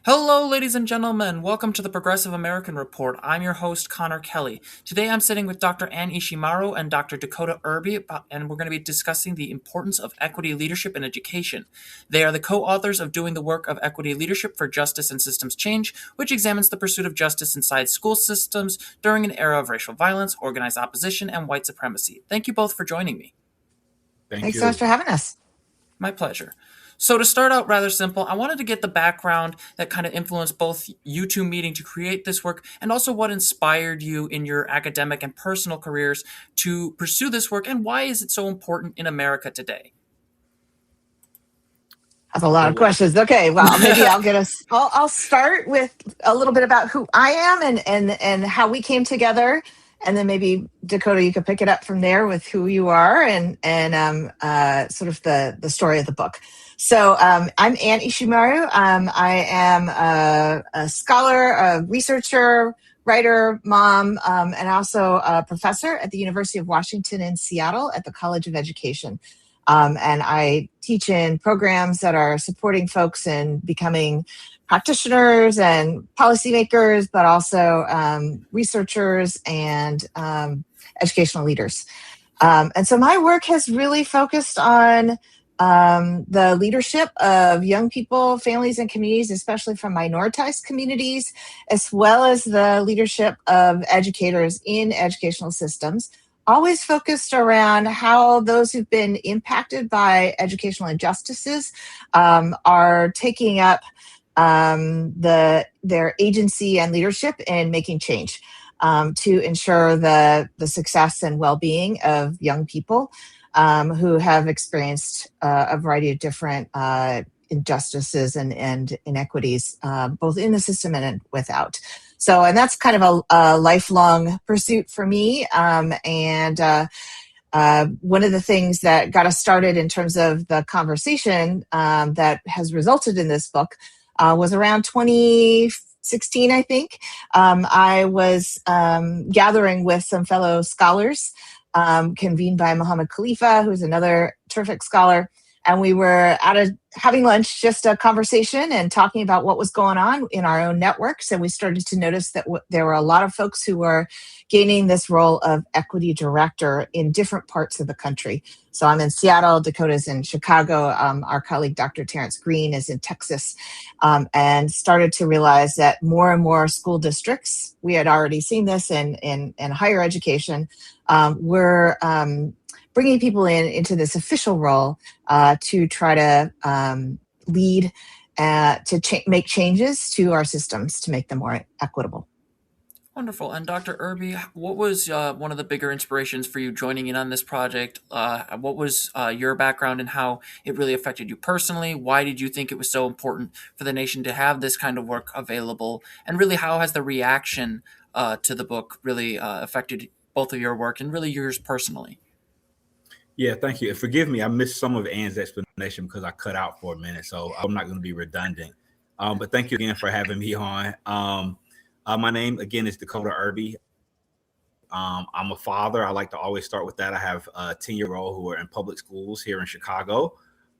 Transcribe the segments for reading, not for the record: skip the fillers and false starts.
Hello, ladies and gentlemen. Welcome to the Progressive American Report. I'm your host, Connor Kelly. Today I'm sitting with Dr. Ann Ishimaru and Dr. Decoteau Irby, and we're going to be discussing the importance of equity leadership in education. They are the co-authors of Doing the Work of Equity Leadership for Justice and Systems Change, which examines the pursuit of justice inside school systems during an era of racial violence, organized opposition, and white supremacy. Thank you both for joining me. Thank Thanks so much you. for having us. My pleasure. So, to start out rather simple, I wanted to get the background that kind of influenced both you two meeting to create this work and also what inspired you in your academic and personal careers to pursue this work and why is it so important in America today? That's a lot of questions. Okay, well, maybe I'll get us. I'll start with a little bit about who I am and how we came together, and then maybe Dakota, you could pick it up from there with who you are and sort of the story of the book. So I'm Ann Ishimaru. I am a scholar, a researcher, writer, mom, and also a professor at the University of Washington in Seattle at the College of Education. And I teach in programs that are supporting folks in becoming practitioners and policymakers, but also researchers and educational leaders. And so my work has really focused on the leadership of young people, families, and communities, especially from minoritized communities, as well as the leadership of educators in educational systems, always focused around how those who've been impacted by educational injustices are taking up their agency and leadership in making change to ensure the success and well-being of young people who have experienced a variety of different injustices and inequities, both in the system and without. So, and that's kind of a lifelong pursuit for me. And one of the things that got us started in terms of the conversation that has resulted in this book was around 2016, I think. I was gathering with some fellow scholars convened by Muhammad Khalifa, who's another terrific scholar. And we were having lunch, just a conversation and talking about what was going on in our own networks. And we started to notice that there were a lot of folks who were gaining this role of equity director in different parts of the country. So I'm in Seattle, Dakota's in Chicago. Our colleague, Dr. Terrence Green, is in Texas, and started to realize that more and more school districts, we had already seen this in higher education, were bringing people into this official role to try to lead, to make changes to our systems to make them more equitable. Wonderful. And Dr. Irby, what was one of the bigger inspirations for you joining in on this project? What was your background and how it really affected you personally? Why did you think it was so important for the nation to have this kind of work available? And really, how has the reaction to the book really affected both of your work and really yours personally? Yeah, thank you. And forgive me, I missed some of Ann's explanation because I cut out for a minute, so I'm not going to be redundant. But thank you again for having me on. My name, again, is Decoteau Irby. I'm a father. I like to always start with that. I have a 10-year-old who are in public schools here in Chicago.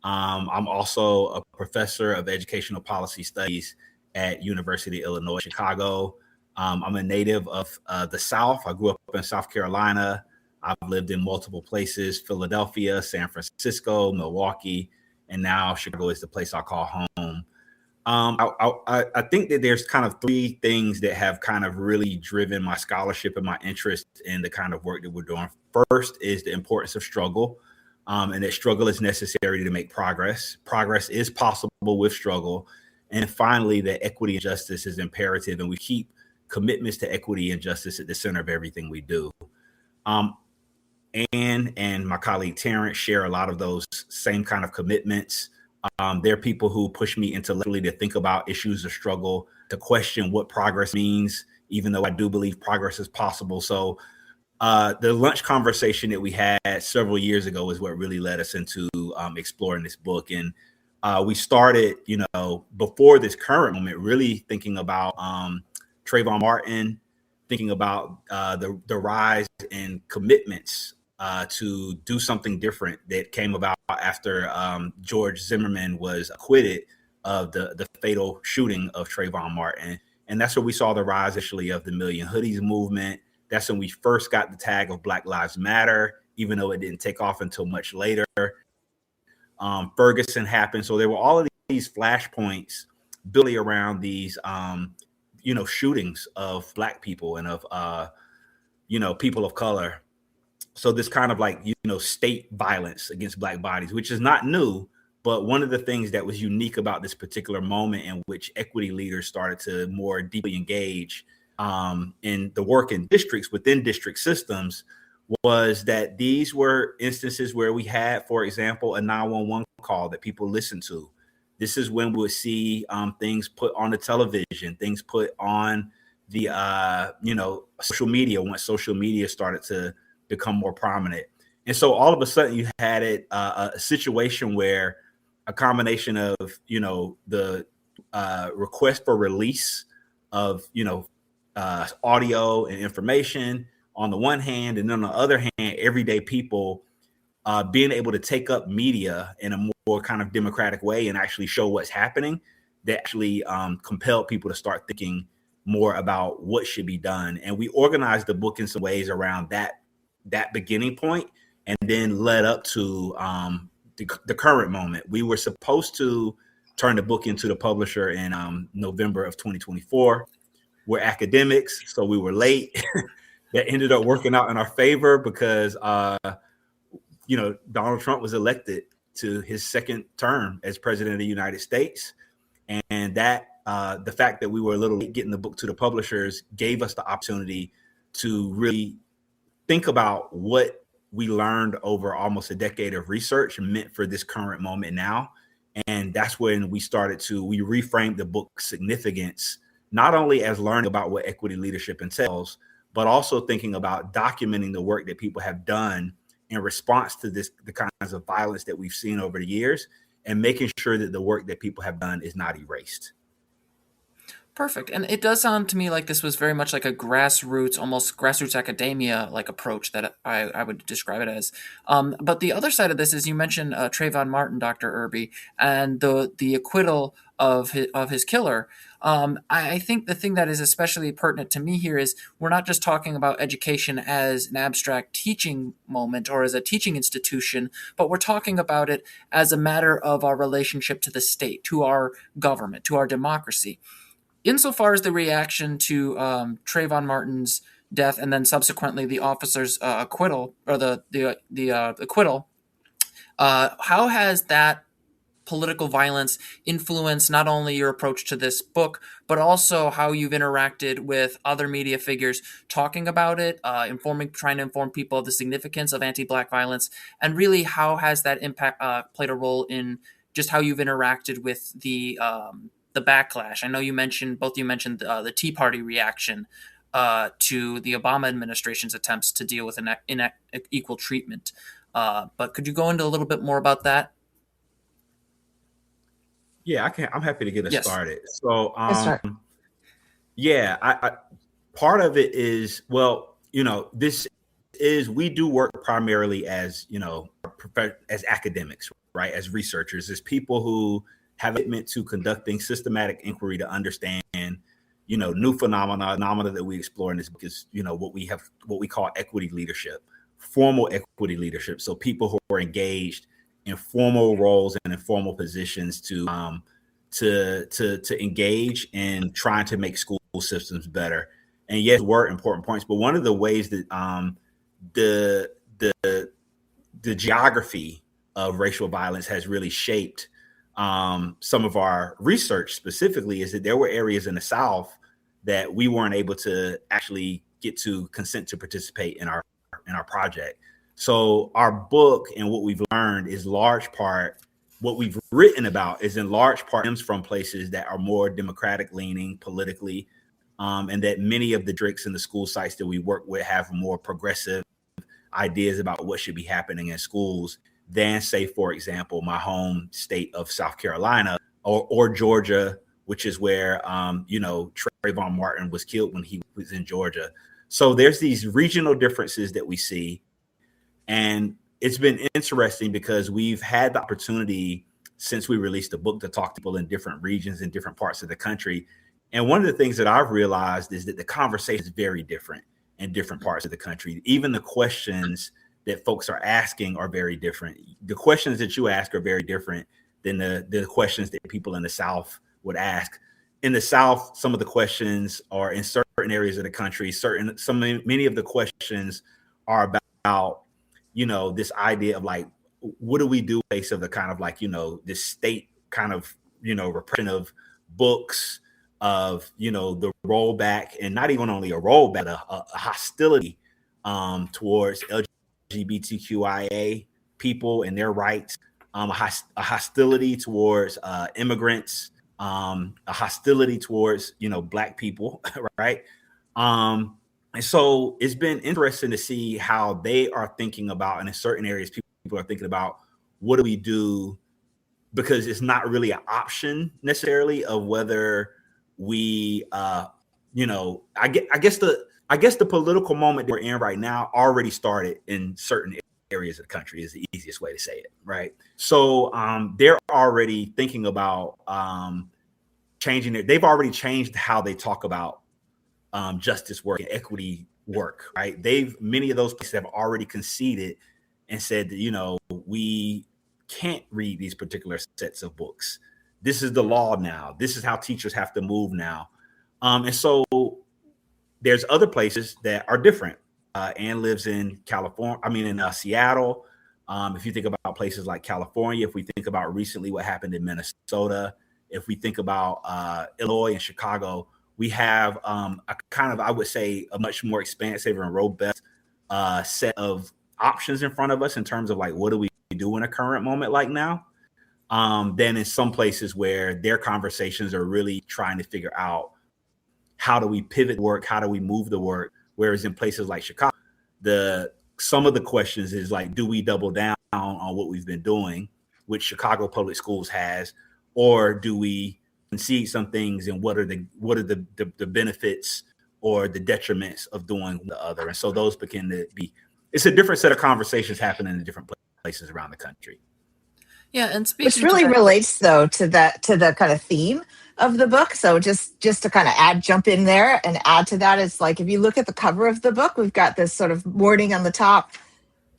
I'm also a professor of educational policy studies at University of Illinois, Chicago. I'm a native of the South. I grew up in South Carolina. I've lived in multiple places: Philadelphia, San Francisco, Milwaukee, and now Chicago is the place I call home. I think that there's kind of three things that have kind of really driven my scholarship and my interest in the kind of work that we're doing. First is the importance of struggle, and that struggle is necessary to make progress. Progress is possible with struggle. And finally, that equity and justice is imperative, and we keep commitments to equity and justice at the center of everything we do. Ann and my colleague Terrence share a lot of those same kind of commitments. They're people who push me intellectually to think about issues of struggle, to question what progress means, even though I do believe progress is possible. So the lunch conversation that we had several years ago is what really led us into exploring this book. And we started, before this current moment, really thinking about Trayvon Martin, thinking about the rise in commitments to do something different that came about after George Zimmerman was acquitted of the fatal shooting of Trayvon Martin. And that's where we saw the rise actually of the Million Hoodies movement. That's when we first got the tag of Black Lives Matter, even though it didn't take off until much later. Ferguson happened. So there were all of these flashpoints building around these, shootings of Black people and of, people of color. So this kind of like, state violence against Black bodies, which is not new. But one of the things that was unique about this particular moment in which equity leaders started to more deeply engage in the work in districts within district systems was that these were instances where we had, for example, a 911 call that people listened to. This is when we would see things put on the television, things put on the, social media once social media started to become more prominent. And so all of a sudden you had a situation where a combination of, the request for release of, audio and information on the one hand, and on the other hand, everyday people being able to take up media in a more kind of democratic way and actually show what's happening, that actually compelled people to start thinking more about what should be done. And we organized the book in some ways around that beginning point, and then led up to the current moment. We were supposed to turn the book into the publisher in November of 2024. We're academics, so we were late. That ended up working out in our favor because, Donald Trump was elected to his second term as president of the United States. And that the fact that we were a little late getting the book to the publishers gave us the opportunity to really think about what we learned over almost a decade of research meant for this current moment now. And that's when we reframed the book's significance, not only as learning about what equity leadership entails, but also thinking about documenting the work that people have done in response to the kinds of violence that we've seen over the years, and making sure that the work that people have done is not erased. Perfect. And it does sound to me like this was very much like a almost grassroots academia like approach that I would describe it as. But the other side of this is you mentioned Trayvon Martin, Dr. Irby, and the acquittal of his killer. I think the thing that is especially pertinent to me here is we're not just talking about education as an abstract teaching moment or as a teaching institution, but we're talking about it as a matter of our relationship to the state, to our government, to our democracy. Insofar as the reaction to Trayvon Martin's death and then subsequently the officer's acquittal, or the acquittal, how has that political violence influenced not only your approach to this book, but also how you've interacted with other media figures talking about it, trying to inform people of the significance of anti-Black violence, and really how has that impact played a role in just how you've interacted with the backlash? I know both you mentioned the Tea Party reaction to the Obama administration's attempts to deal with unequal treatment. But could you go into a little bit more about that? Yeah, I can. I'm happy to get us started. So, I part of it is, we do work primarily as as academics, right? As researchers, as people who have a commitment to conducting systematic inquiry to understand, new phenomena that we explore in this book is, what we call equity leadership, formal equity leadership. So people who are engaged in formal roles and informal positions to engage in trying to make school systems better. And yes, were important points, but one of the ways that the geography of racial violence has really shaped some of our research specifically is that there were areas in the South that we weren't able to actually get to consent to participate in our project. So our book and what we've learned is large part, what we've written about is in large part comes from places that are more democratic leaning politically, and that many of the districts and the school sites that we work with have more progressive ideas about what should be happening in schools than, say, for example, my home state of South Carolina or Georgia, which is where, Trayvon Martin was killed when he was in Georgia. So there's these regional differences that we see. And it's been interesting because we've had the opportunity since we released the book to talk to people in different regions in different parts of the country. And one of the things that I've realized is that the conversation is very different in different parts of the country. Even the questions that folks are asking are very different. The questions that you ask are very different than the questions that people in the South would ask. In the South, some of the questions are in certain areas of the country. Many of the questions are about, this idea of like, what do we do in place of the kind of like, this state kind of, repression of books, of, the rollback, and not even only a rollback, a hostility towards LGBTQIA people and their rights, a hostility towards immigrants, a hostility towards, Black people, right? And so it's been interesting to see how they are thinking about, and in certain areas, people are thinking about, what do we do? Because it's not really an option necessarily of whether we, I guess the political moment that we're in right now already started in certain areas of the country is the easiest way to say it, right? So they're already thinking about changing it. They've already changed how they talk about justice work and equity work, right? Many of those places have already conceded and said that, we can't read these particular sets of books. This is the law now. This is how teachers have to move now. And so there's other places that are different. Anne lives in Seattle. If you think about places like California, if we think about recently what happened in Minnesota, if we think about Illinois and Chicago, we have a kind of, I would say, a much more expansive and robust set of options in front of us in terms of like, what do we do in a current moment like now? Than in some places where their conversations are really trying to figure out, how do we pivot work? How do we move the work? Whereas in places like Chicago, some of the questions is like, do we double down on what we've been doing, which Chicago Public Schools has, or do we concede some things, and what are the benefits or the detriments of doing the other? And so those begin to be, it's a different set of conversations happening in different places around the country. Yeah, and which really relates though to the kind of theme of the book. So just to kind of jump in there and add to that, is like, if you look at the cover of the book, we've got this sort of morning on the top,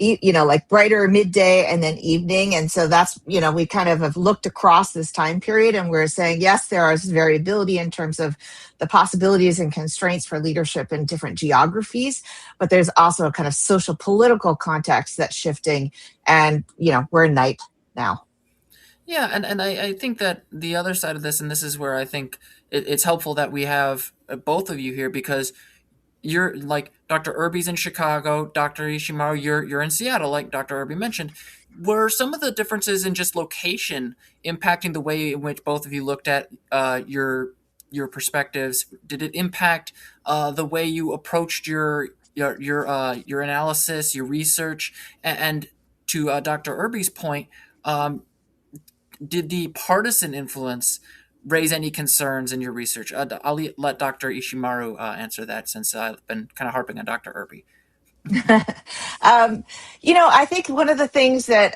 like brighter midday and then evening. And so that's, we kind of have looked across this time period, and we're saying, yes, there is variability in terms of the possibilities and constraints for leadership in different geographies, but there's also a kind of social political context that's shifting, and, we're in night now. Yeah, and I think that the other side of this, and this is where I think it's helpful that we have both of you here, because you're like Dr. Irby's in Chicago, Dr. Ishimaru, you're in Seattle, like Dr. Irby mentioned. Were some of the differences in just location impacting the way in which both of you looked at your perspectives? Did it impact the way you approached your analysis, your research, and to Dr. Irby's point? Did the partisan influence raise any concerns in your research? I'll let Dr. Ishimaru answer that, since I've been kind of harping on Dr. Irby. I think one of the things that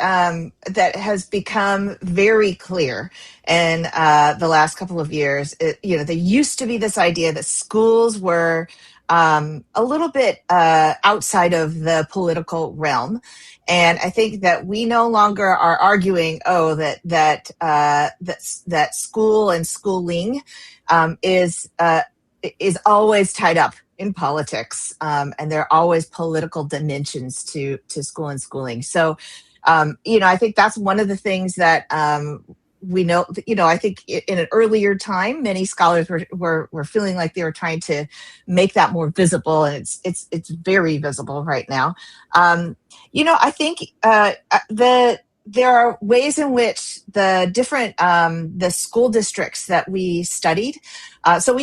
has become very clear in the last couple of years, there used to be this idea that schools were a little bit outside of the political realm. And I think that we no longer are arguing, that school and schooling is always tied up in politics, and there are always political dimensions to school and schooling. So, I think that's one of the things that we know. I think in an earlier time, many scholars were feeling like they were trying to make that more visible, and it's very visible right now. I think there are ways in which the different the school districts that we studied. So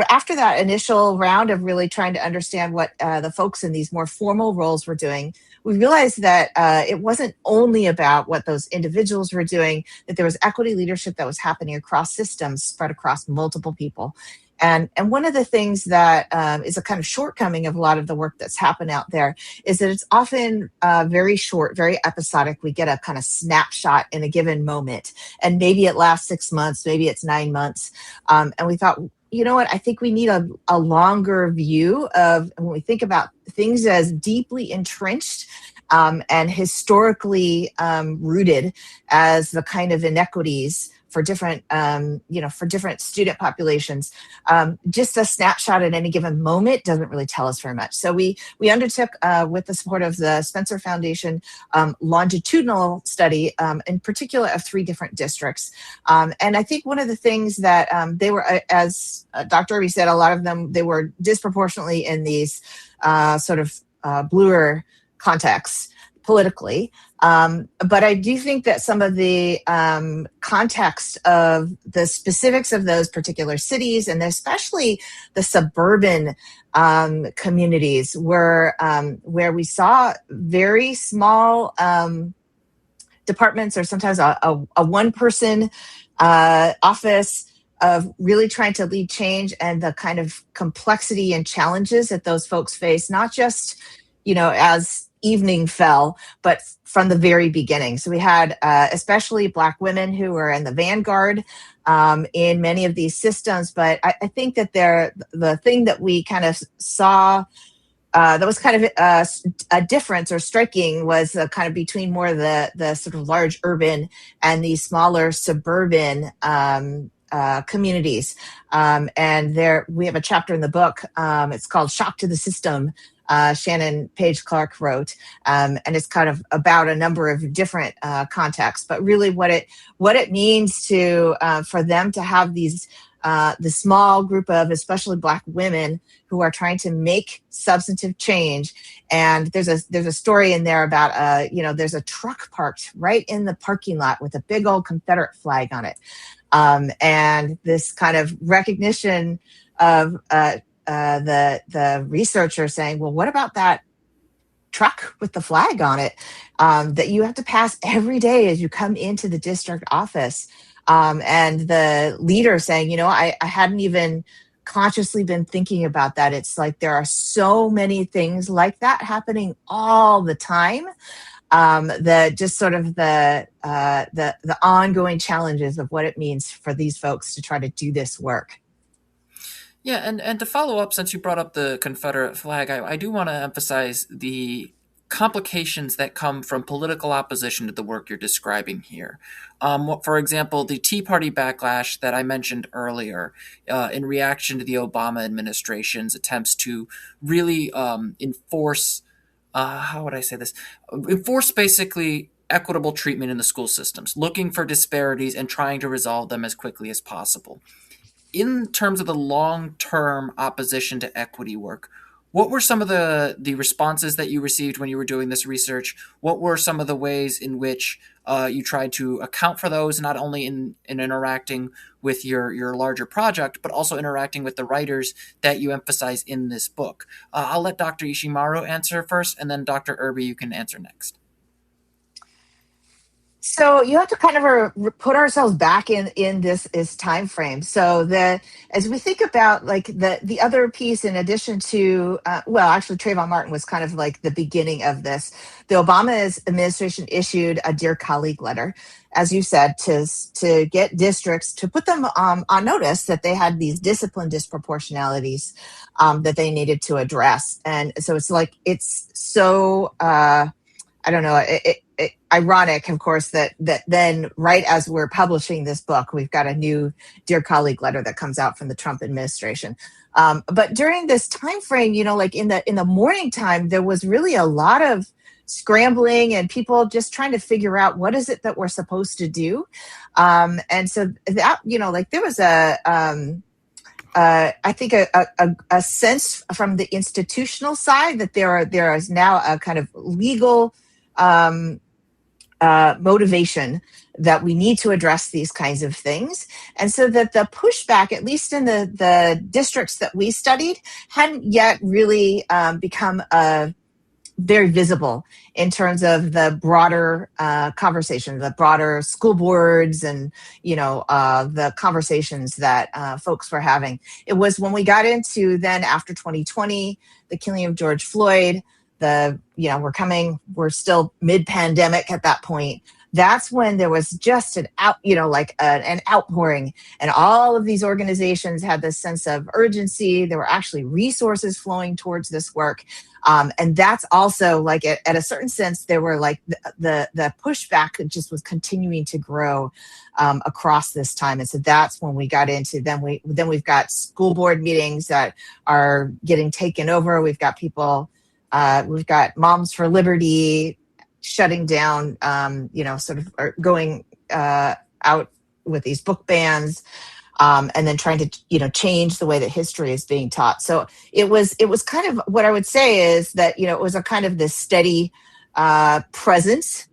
after that initial round of really trying to understand what the folks in these more formal roles were doing, we realized that it wasn't only about what those individuals were doing, that there was equity leadership that was happening across systems, spread across multiple people. And one of the things that is a kind of shortcoming of a lot of the work that's happened out there is that it's often very short, very episodic. We get a kind of snapshot in a given moment, and maybe it lasts 6 months, maybe it's 9 months. And we thought, you know what, I think we need a longer view of when we think about things as deeply entrenched and historically rooted as the kind of inequities for different, for different student populations. Just a snapshot at any given moment doesn't really tell us very much. So we undertook, with the support of the Spencer Foundation, longitudinal study, in particular of 3 different districts. And I think one of the things that they were, as Dr. Irby said, a lot of them, they were disproportionately in these sort of bluer contexts politically. But I do think that some of the context of the specifics of those particular cities, and especially the suburban communities, where we saw very small departments, or sometimes a one-person office of really trying to lead change, and the kind of complexity and challenges that those folks face, not just, as evening fell, but from the very beginning. So we had especially Black women who were in the vanguard in many of these systems. But I think that the thing that we kind of saw that was kind of a difference or striking was kind of between more the sort of large urban and the smaller suburban communities. And there we have a chapter in the book. It's called "Shock to the System." Shannon Page Clark wrote, and it's kind of about a number of different contexts, but really what it means to for them to have these the small group of especially Black women who are trying to make substantive change. And there's a story in there about there's a truck parked right in the parking lot with a big old Confederate flag on it, and this kind of recognition of the researcher saying, well, what about that truck with the flag on it that you have to pass every day as you come into the district office? And the leader saying, I hadn't even consciously been thinking about that. It's like there are so many things like that happening all the time. The just sort of the ongoing challenges of what it means for these folks to try to do this work. Yeah, and to follow up, since you brought up the Confederate flag, I do want to emphasize the complications that come from political opposition to the work you're describing here. For example, the Tea Party backlash that I mentioned earlier in reaction to the Obama administration's attempts to really enforce, how would I say this? Enforce basically equitable treatment in the school systems, looking for disparities and trying to resolve them as quickly as possible. In terms of the long-term opposition to equity work, what were some of the responses that you received when you were doing this research? What were some of the ways in which you tried to account for those, not only in interacting with your larger project, but also interacting with the writers that you emphasize in this book? I'll let Dr. Ishimaru answer first, and then Dr. Irby, you can answer next. So you have to kind of put ourselves back in this time frame. So as we think about like the other piece, in addition to actually Trayvon Martin was kind of like the beginning of this. The Obama administration issued a Dear Colleague letter, as you said, to get districts to put them on notice that they had these discipline disproportionalities that they needed to address. And so it's so I don't know. Ironic, of course, that then right as we're publishing this book, we've got a new Dear Colleague letter that comes out from the Trump administration. But during this time frame, like in the morning time, there was really a lot of scrambling and people just trying to figure out what is it that we're supposed to do. And so that, there was I think a sense from the institutional side that there is now a kind of legal motivation that we need to address these kinds of things. And so that the pushback, at least in the districts that we studied, hadn't yet really become a very visible in terms of the broader conversation, the broader school boards, and the conversations that folks were having. It was when we got into then after 2020, the killing of George Floyd. We're still mid-pandemic at that point. That's when there was just an outpouring, and all of these organizations had this sense of urgency. There were actually resources flowing towards this work. And that's also like at a certain sense, there were like the pushback just was continuing to grow across this time. And so that's when we got into, then we've got school board meetings that are getting taken over. We've got people, we've got Moms for Liberty shutting down, sort of going out with these book bans. And then trying to, change the way that history is being taught. So it was kind of, what I would say is that, it was a kind of this steady presence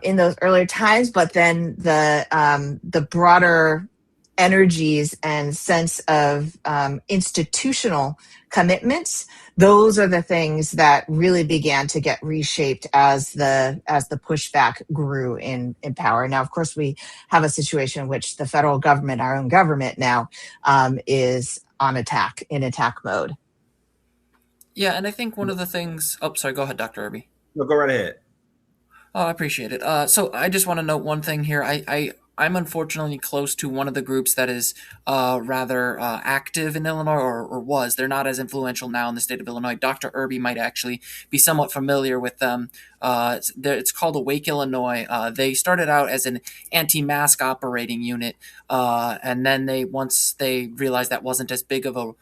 in those earlier times, but then the broader energies and sense of institutional commitments, those are the things that really began to get reshaped as the pushback grew in power. Now, of course, we have a situation in which the federal government, our own government now, is in attack mode. Yeah, and I think one of the things... Oh, sorry, go ahead, Dr. Irby. No, go right ahead. Oh, I appreciate it. So I just want to note one thing here. I'm unfortunately close to one of the groups that is rather active in Illinois, or was. They're not as influential now in the state of Illinois. Dr. Irby might actually be somewhat familiar with them. It's called Awake Illinois. They started out as an anti-mask operating unit, and then once they realized that wasn't as big of a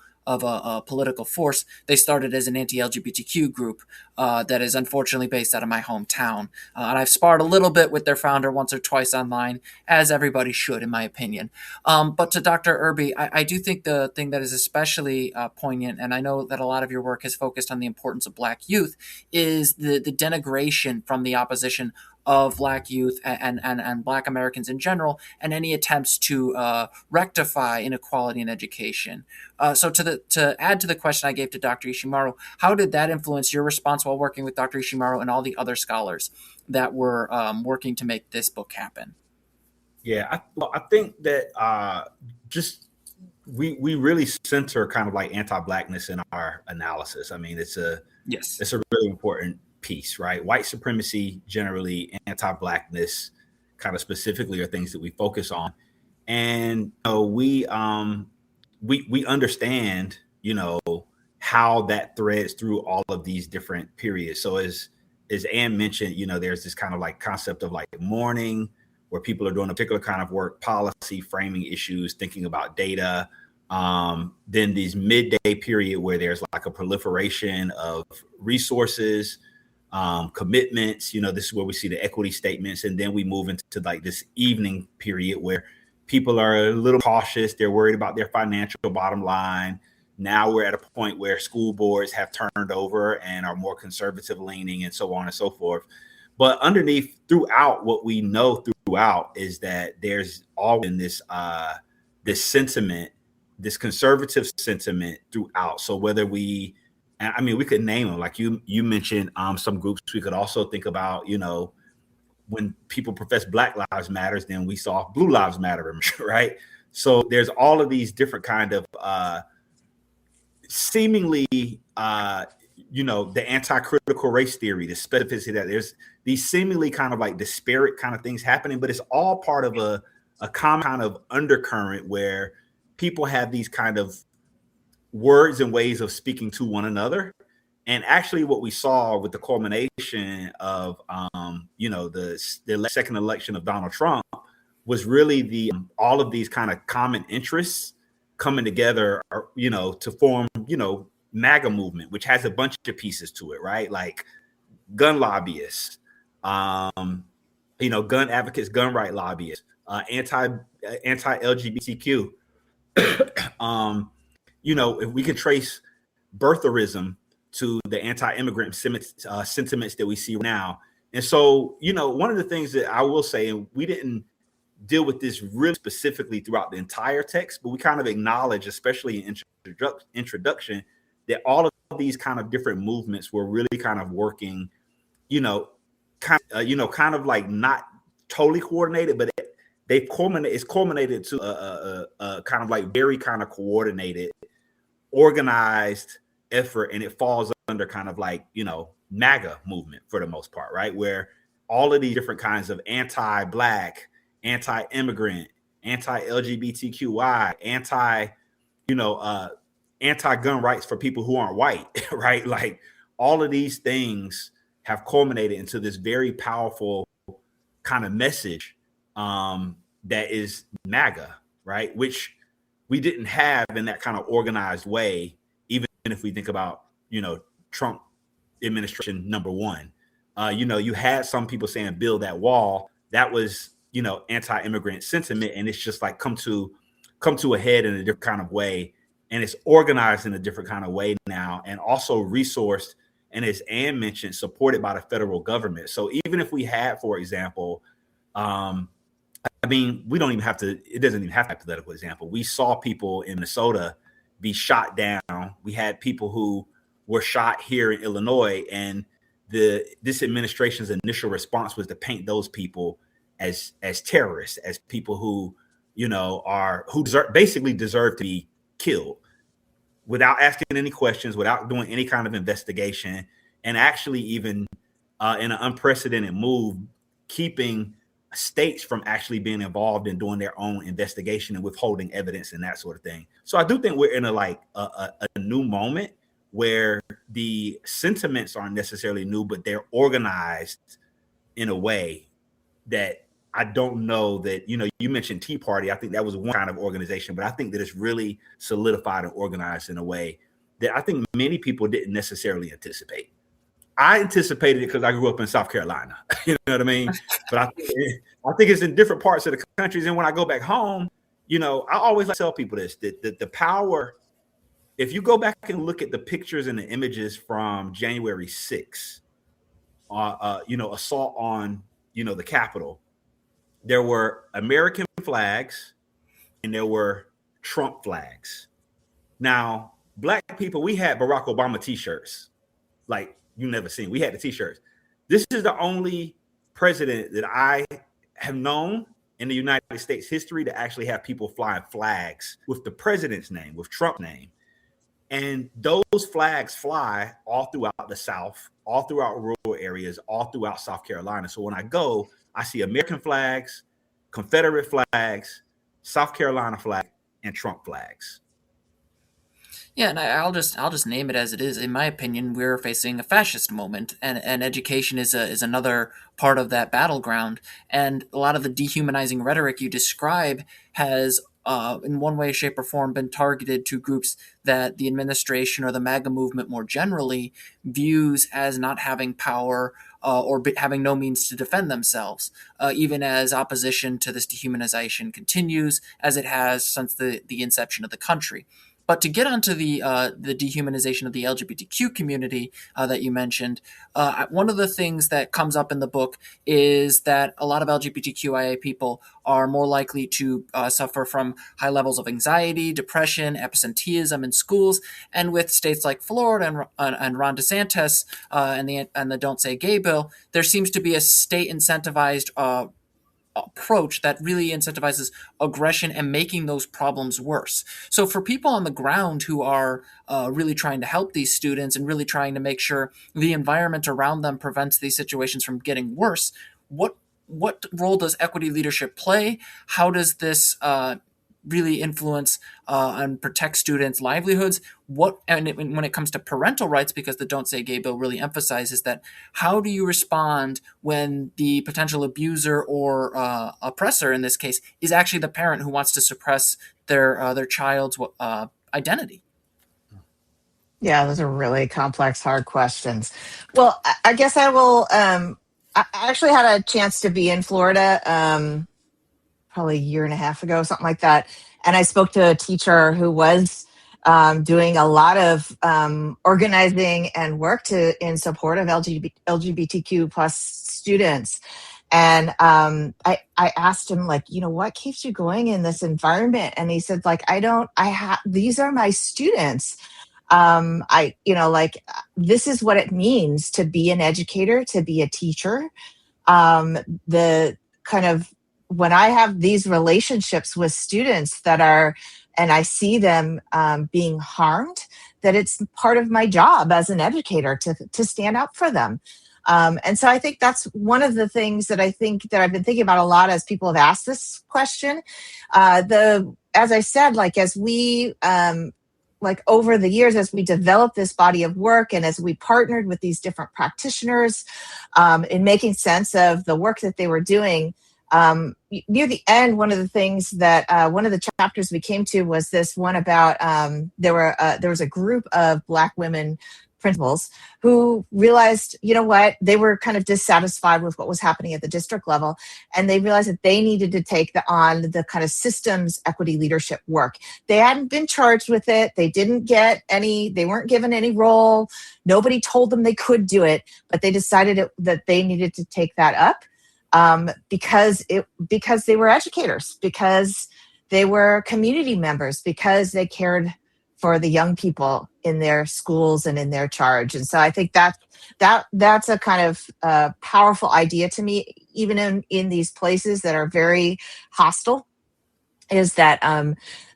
political force, they started as an anti-LGBTQ group that is unfortunately based out of my hometown. And I've sparred a little bit with their founder once or twice online, as everybody should, in my opinion. But to Dr. Irby, I do think the thing that is especially poignant, and I know that a lot of your work has focused on the importance of Black youth, is the denigration from the opposition of Black youth and Black Americans in general, and any attempts to rectify inequality in education. So to add to the question I gave to Dr. Ishimaru, how did that influence your response while working with Dr. Ishimaru and all the other scholars that were working to make this book happen? Yeah, I think that we really center kind of like anti-Blackness in our analysis. I mean, it's a really important piece, right? White supremacy, generally, anti-Blackness, kind of specifically, are things that we focus on, and we understand, how that threads through all of these different periods. So as Ann mentioned, there's this kind of like concept of like mourning, where people are doing a particular kind of work, policy, framing issues, thinking about data. Then these midday period where there's like a proliferation of resources, commitments. This is where we see the equity statements, and then we move into like this evening period where people are a little cautious. They're worried about their financial bottom line. Now we're at a point where school boards have turned over and are more conservative leaning, and so on and so forth. But underneath, throughout, what we know throughout is that there's always been this sentiment, this conservative sentiment throughout. So whether we could name them, like you mentioned some groups. We could also think about, when people profess Black Lives Matter, then we saw Blue Lives Matter, right? So there's all of these different kind of seemingly, the anti-critical race theory, the specificity that there's these seemingly kind of like disparate kind of things happening, but it's all part of a common kind of undercurrent where people have these kind of words and ways of speaking to one another. And actually what we saw with the culmination of, the second election of Donald Trump was really all of these kind of common interests coming together, to form, MAGA movement, which has a bunch of pieces to it, right? Like gun lobbyists, gun advocates, gun right lobbyists, anti-LGBTQ. If we can trace birtherism to the anti-immigrant sentiments that we see now. And so, one of the things that I will say, and we didn't deal with this really specifically throughout the entire text, but we kind of acknowledge, especially in introduction, that all of these kind of different movements were really kind of working, kind of like not totally coordinated, but it's culminated to a kind of like very kind of coordinated, organized effort, and it falls under kind of like, MAGA movement for the most part, right? Where all of these different kinds of anti-Black, anti-immigrant, anti-LGBTQI, anti-gun rights for people who aren't white, right? Like all of these things have culminated into this very powerful kind of message that is MAGA, right? Which we didn't have in that kind of organized way, even if we think about, Trump administration number one. You had some people saying build that wall. That was, anti-immigrant sentiment, and it's just like come to a head in a different kind of way, and it's organized in a different kind of way now, and also resourced, and as Ann mentioned, supported by the federal government. So even if we had, for example, we don't even have to, it doesn't even have to be a political example. We saw people in Minnesota be shot down. We had people who were shot here in Illinois, and this administration's initial response was to paint those people as terrorists, as people who, basically deserve to be killed, without asking any questions, without doing any kind of investigation, and actually even in an unprecedented move, keeping states from actually being involved in doing their own investigation and withholding evidence and that sort of thing. So I do think we're in a new moment where the sentiments aren't necessarily new, but they're organized in a way that I don't know that, you mentioned Tea Party. I think that was one kind of organization, but I think that it's really solidified and organized in a way that I think many people didn't necessarily anticipate. I anticipated it because I grew up in South Carolina. You know what I mean? But I think it's in different parts of the countries. And when I go back home, I always like to tell people this, that the power, if you go back and look at the pictures and the images from January 6th, assault on, the Capitol, there were American flags and there were Trump flags. Now, Black people, we had Barack Obama t-shirts, like you never seen. We had the t-shirts. This is the only president that I have known in the United States history to actually have people flying flags with the president's name, with Trump's name. And those flags fly all throughout the South, all throughout rural areas, all throughout South Carolina. So when I go, I see American flags, Confederate flags, South Carolina flag, and Trump flags. Yeah, and I'll just name it as it is. In my opinion, we're facing a fascist moment, and education is another part of that battleground. And a lot of the dehumanizing rhetoric you describe has, in one way, shape, or form, been targeted to groups that the administration or the MAGA movement more generally views as not having power or having no means to defend themselves, even as opposition to this dehumanization continues, as it has since the inception of the country. But to get onto the dehumanization of the LGBTQ community that you mentioned, one of the things that comes up in the book is that a lot of LGBTQIA people are more likely to suffer from high levels of anxiety, depression, absenteeism in schools, and with states like Florida and Ron DeSantis and the Don't Say Gay bill, there seems to be a state incentivized approach that really incentivizes aggression and making those problems worse. So for people on the ground who are really trying to help these students and really trying to make sure the environment around them prevents these situations from getting worse, what role does equity leadership play? How does this really influence and protect students' livelihoods? And when it comes to parental rights, because the Don't Say Gay bill really emphasizes that, how do you respond when the potential abuser or oppressor, in this case, is actually the parent who wants to suppress their child's identity? Yeah, those are really complex, hard questions. Well, I guess I will. I actually had a chance to be in Florida probably a year and a half ago, something like that. And I spoke to a teacher who was doing a lot of organizing and work in support of LGBTQ plus students. And I asked him, like, what keeps you going in this environment? And he said, like, these are my students. This is what it means to be an educator, to be a teacher. The kind of when I have these relationships with students and I see them being harmed, that it's part of my job as an educator to stand up for them. And so I think that's one of the things that I've been thinking about a lot as people have asked this question. As I said, as we over the years, as we developed this body of work and as we partnered with these different practitioners in making sense of the work that they were doing, near the end, one of the things that one of the chapters we came to was this one about there was a group of Black women principals who realized, they were kind of dissatisfied with what was happening at the district level. And they realized that they needed to take on the kind of systems equity leadership work. They hadn't been charged with it. They weren't given any role. Nobody told them they could do it, but they decided that they needed to take that up because they were educators, because they were community members, because they cared for the young people in their schools and in their charge. And so I think that's a kind of powerful idea to me, even in these places that are very hostile, is that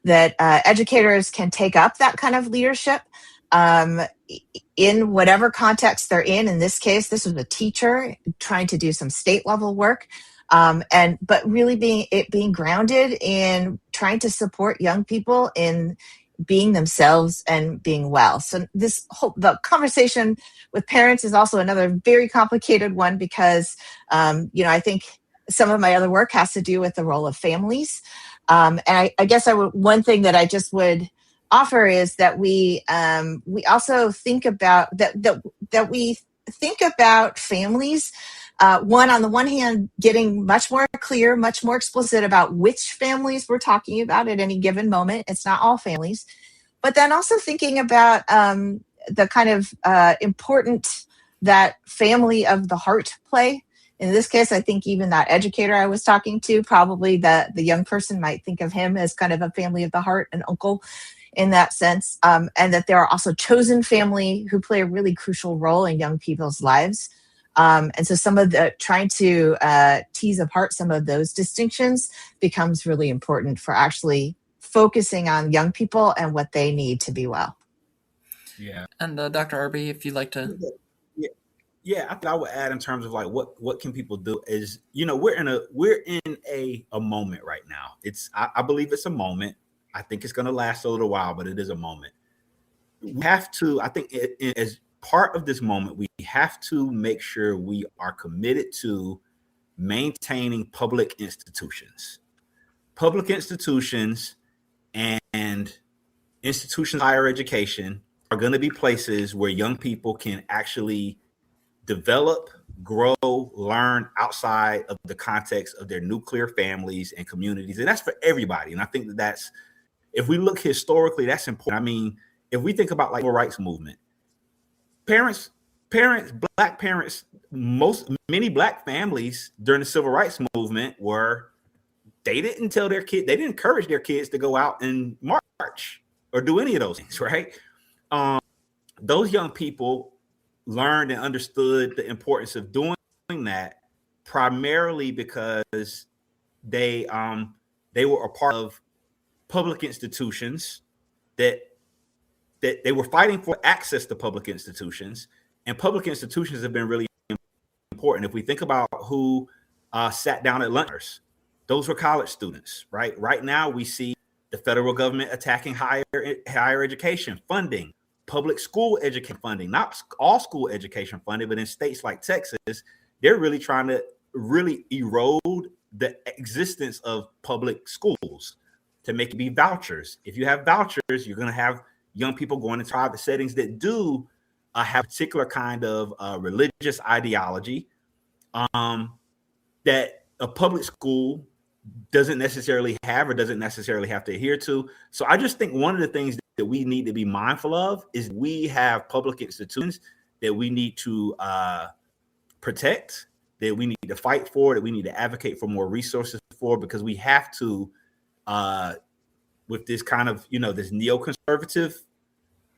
educators can take up that kind of leadership in whatever context they're in. In this case, this was a teacher trying to do some state level work. But really being grounded in trying to support young people in being themselves and being well. So the conversation with parents is also another very complicated one because, I think some of my other work has to do with the role of families. And I guess one thing that I just would offer is that we also think about that we think about families. On the one hand, getting much more clear, much more explicit about which families we're talking about at any given moment. It's not all families. But then also thinking about the kind of important that family of the heart play. In this case, I think even that educator I was talking to, probably the young person might think of him as kind of a family of the heart, an uncle in that sense. And that there are also chosen family who play a really crucial role in young people's lives. And so some of the trying to tease apart some of those distinctions becomes really important for actually focusing on young people and what they need to be well. Yeah. And Dr. Irby, if you'd like to. Yeah, I think I would add in terms of what can people do is, we're in a moment right now. I believe it's a moment. I think it's going to last a little while, but it is a moment. We have to, I think as part of this moment, we have to make sure we are committed to maintaining public institutions. Public institutions and institutions of higher education are going to be places where young people can actually develop, grow, learn outside of the context of their nuclear families and communities. And that's for everybody. And I think if we look historically, that's important. I mean, if we think about civil rights movement, Black parents, many Black families during the civil rights movement they didn't encourage their kids to go out and march or do any of those things, right? Those young people learned and understood the importance of doing that primarily because they were a part of public institutions that they were fighting for access to public institutions, and public institutions have been really important. If we think about who sat down at lunch, those were college students, right? Right now, we see the federal government attacking higher education funding, public school education funding, not all school education funding, but in states like Texas, they're really trying to erode the existence of public schools to make it be vouchers. If you have vouchers, you're going to have young people going into private settings that do have a particular kind of religious ideology that a public school doesn't necessarily have or doesn't necessarily have to adhere to. So I just think one of the things that we need to be mindful of is we have public institutions that we need to protect, that we need to fight for, that we need to advocate for more resources for, because we have to, with this kind of, this neoconservative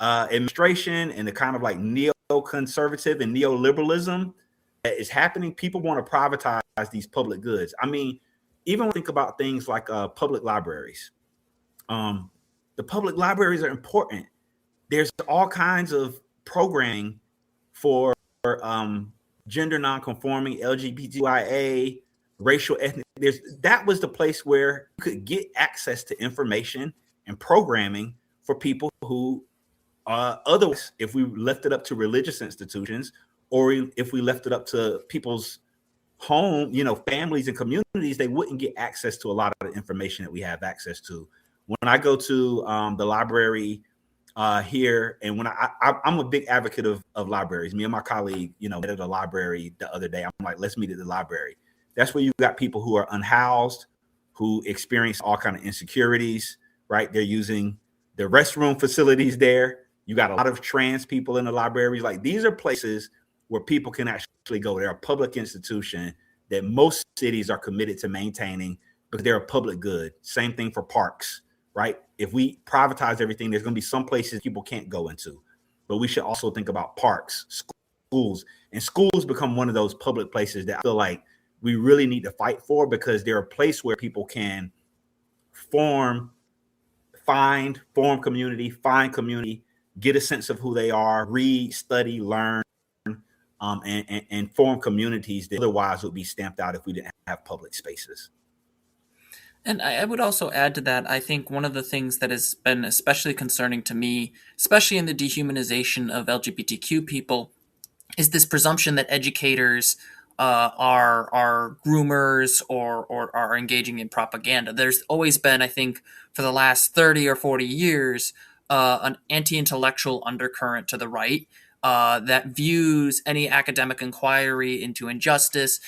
administration and the kind of like neoconservative and neoliberalism that is happening, people want to privatize these public goods. I mean, even think about things like public libraries. The public libraries are important. There's all kinds of programming for gender nonconforming, LGBTQIA, racial, ethnic. That was the place where you could get access to information and programming for people who otherwise, if we left it up to religious institutions, or if we left it up to people's home, families and communities, they wouldn't get access to a lot of the information that we have access to. When I go to the library here, and when I'm a big advocate of libraries. Me and my colleague, met at a library the other day. I'm like, let's meet at the library. That's where you got people who are unhoused, who experience all kind of insecurities, right? They're using the restroom facilities there. You got a lot of trans people in the libraries. Like, these are places where people can actually go. They're a public institution that most cities are committed to maintaining because they're a public good. Same thing for parks, right? If we privatize everything, there's going to be some places people can't go into. But we should also think about parks, schools, and schools become one of those public places that I feel like we really need to fight for, because they're a place where people can form community, get a sense of who they are, read, study, learn, and form communities that otherwise would be stamped out if we didn't have public spaces. And I would also add to that, I think one of the things that has been especially concerning to me, especially in the dehumanization of LGBTQ people, is this presumption that educators are groomers or are engaging in propaganda. There's always been, I think, for the last 30 or 40 years, an anti-intellectual undercurrent to the right that views any academic inquiry into injustice,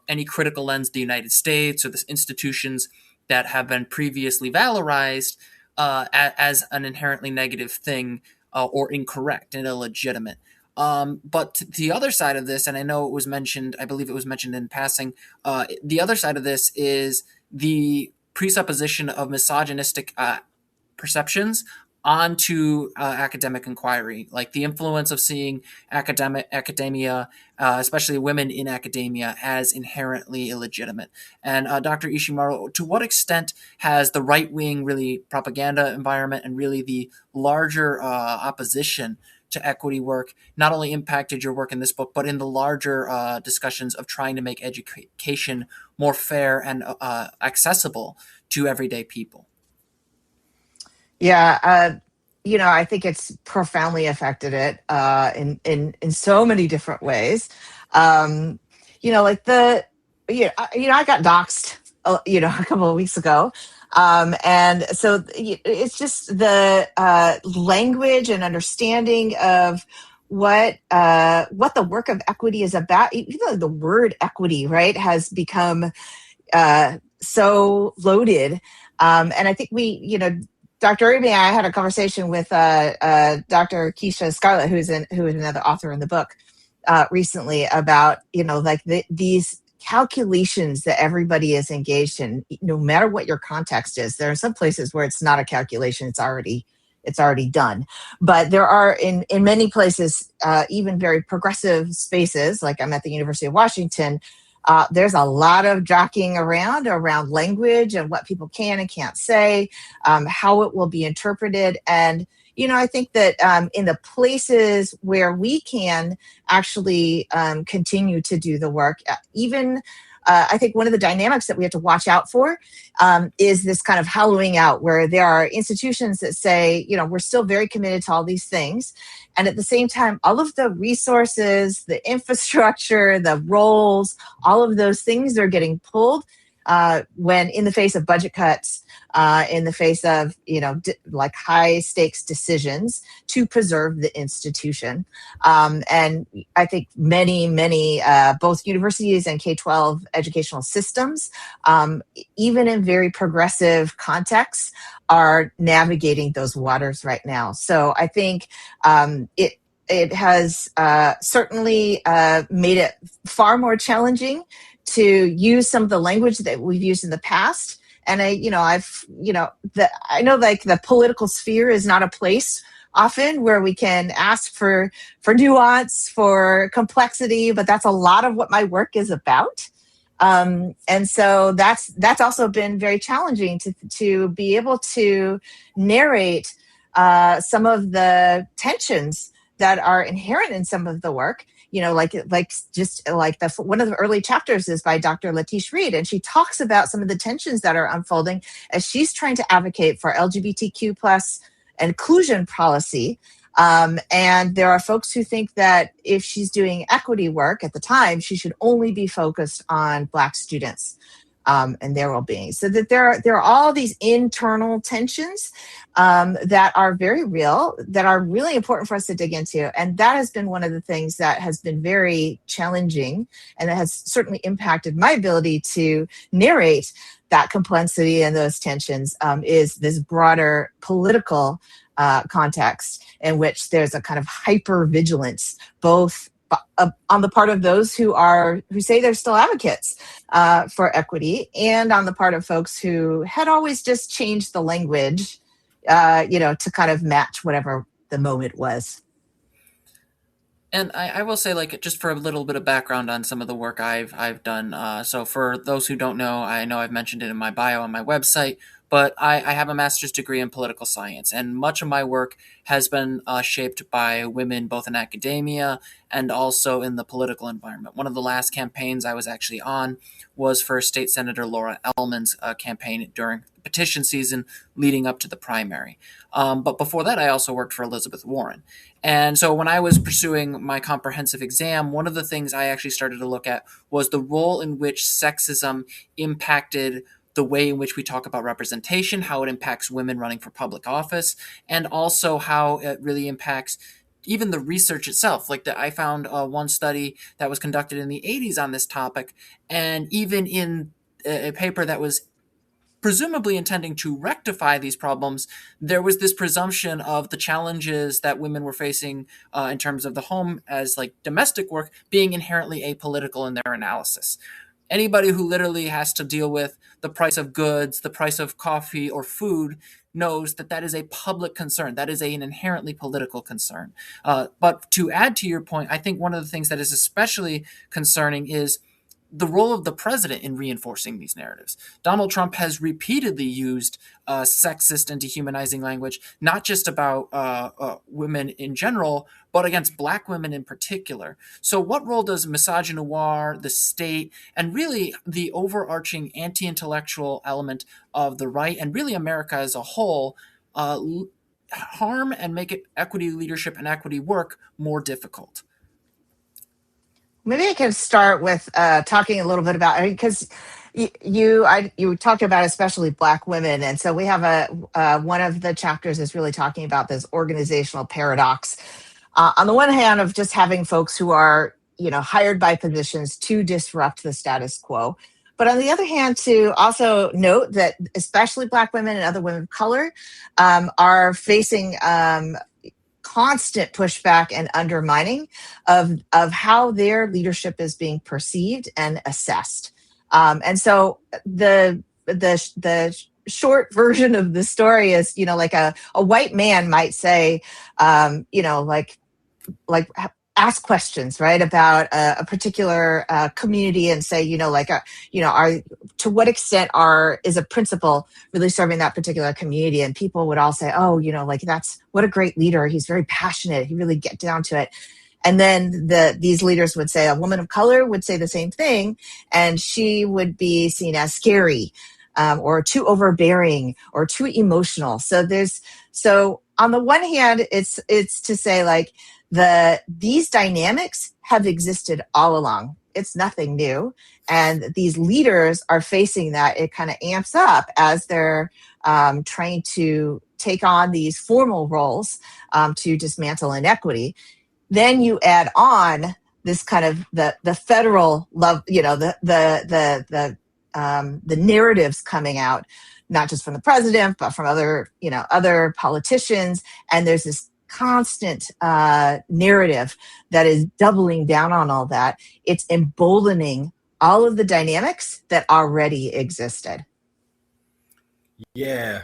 any critical lens of the United States or the institutions that have been previously valorized as an inherently negative thing or incorrect and illegitimate. But the other side of this, and I know it was mentioned, I believe it was mentioned in passing, the other side of this is the presupposition of misogynistic perceptions onto academic inquiry, like the influence of seeing academia, especially women in academia, as inherently illegitimate. And Dr. Ishimaru, to what extent has the right-wing really propaganda environment and really the larger opposition to equity work not only impacted your work in this book, but in the larger discussions of trying to make education more fair and accessible to everyday people? Yeah, I think it's profoundly affected it in so many different ways. Like I got doxxed, a couple of weeks ago. And so it's just the language and understanding of what the work of equity is about. Even though the word equity, right, has become so loaded. And I think Dr. Irby and I had a conversation with Dr. Keisha Scarlett, who is another author in the book, recently about these calculations that everybody is engaged in, no matter what your context is. There are some places where it's not a calculation; it's already done. But there are in many places, even very progressive spaces, like I'm at the University of Washington. There's a lot of jockeying around language and what people can and can't say, how it will be interpreted. And, I think that in the places where we can actually continue to do the work, even I think one of the dynamics that we have to watch out for is this kind of hollowing out, where there are institutions that say, we're still very committed to all these things. And at the same time, all of the resources, the infrastructure, the roles, all of those things are getting pulled when in the face of budget cuts, in the face of, like high stakes decisions to preserve the institution. And I think many, both universities and K-12 educational systems, even in very progressive contexts, are navigating those waters right now. So I think it has certainly made it far more challenging to use some of the language that we've used in the past. And I know like the political sphere is not a place often, where we can ask for nuance, for complexity, but that's a lot of what my work is about. And so that's also been very challenging to be able to narrate some of the tensions that are inherent in some of the work. Like just like one of the early chapters is by Dr. Latish Reed, and she talks about some of the tensions that are unfolding as she's trying to advocate for LGBTQ plus inclusion policy. And there are folks who think that if she's doing equity work at the time, she should only be focused on Black students and their well-being. So that there are all these internal tensions that are very real, that are really important for us to dig into. And that has been one of the things that has been very challenging, and that has certainly impacted my ability to narrate that complexity and those tensions, is this broader political context in which there's a kind of hyper vigilance, both on the part of those who say they're still advocates for equity, and on the part of folks who had always just changed the language, to kind of match whatever the moment was. And I will say, like, just for a little bit of background on some of the work I've done. So for those who don't know, I know I've mentioned it in my bio on my website, but I have a master's degree in political science, and much of my work has been shaped by women, both in academia and also in the political environment. One of the last campaigns I was actually on was for State Senator Laura Ellman's campaign during the petition season leading up to the primary. But before that, I also worked for Elizabeth Warren. And so when I was pursuing my comprehensive exam, one of the things I actually started to look at was the role in which sexism impacted the way in which we talk about representation, how it impacts women running for public office, and also how it really impacts even the research itself. Like I found one study that was conducted in the 80s on this topic, and even in a paper that was presumably intending to rectify these problems, there was this presumption of the challenges that women were facing in terms of the home as like domestic work being inherently apolitical in their analysis. Anybody who literally has to deal with the price of goods, the price of coffee or food, knows that that is a public concern. That is an inherently political concern. But to add to your point, I think one of the things that is especially concerning is the role of the president in reinforcing these narratives. Donald Trump has repeatedly used sexist and dehumanizing language, not just about women in general, but against Black women in particular. So what role does misogynoir, the state, and really the overarching anti-intellectual element of the right, and really America as a whole, harm and make equity leadership and equity work more difficult? Maybe I can start with talking a little bit about, because you talked about especially Black women, and so we have one of the chapters is really talking about this organizational paradox. On the one hand, of just having folks who are hired by positions to disrupt the status quo, but on the other hand, to also note that especially Black women and other women of color are facing constant pushback and undermining of how their leadership is being perceived and assessed. And so the short version of the story is, like a white man might say, like ask questions, right, about a particular community, and say, to what extent is a principal really serving that particular community? And people would all say, oh, that's what a great leader. He's very passionate. He really get down to it. And then these leaders would say, a woman of color would say the same thing, and she would be seen as scary, or too overbearing, or too emotional. So on the one hand, it's to say, like, these dynamics have existed all along. It's nothing new. And these leaders are facing that. It kind of amps up as they're trying to take on these formal roles to dismantle inequity. Then you add on this kind of the federal love, the narratives coming out, not just from the president, but from other politicians. And there's this constant narrative that is doubling down on all that. It's emboldening all of the dynamics that already existed. Yeah.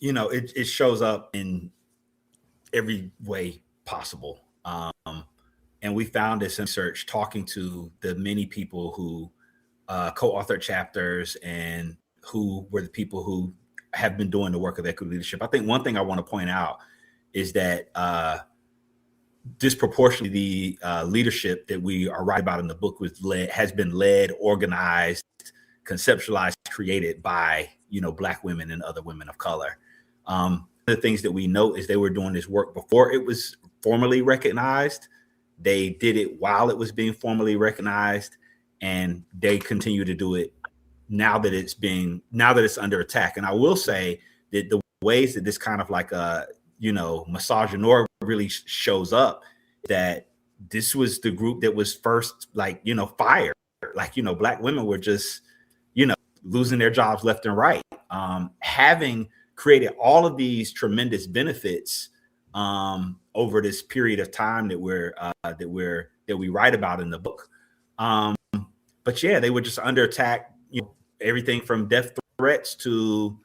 it shows up in every way possible. And we found this in research talking to the many people who co-authored chapters and who were the people who have been doing the work of equity leadership. I think one thing I want to point out is that disproportionately the leadership that we are writing about in the book has been led, organized, conceptualized, created by Black women and other women of color. One of the things that we note is they were doing this work before it was formally recognized. They did it while it was being formally recognized, and they continue to do it now that it's under attack. And I will say that the ways that this kind of like misogynoir really shows up, that this was the group that was first fired. Black women were just losing their jobs left and right, having created all of these tremendous benefits over this period of time that we write about in the book. But yeah, they were just under attack. Everything from death threats to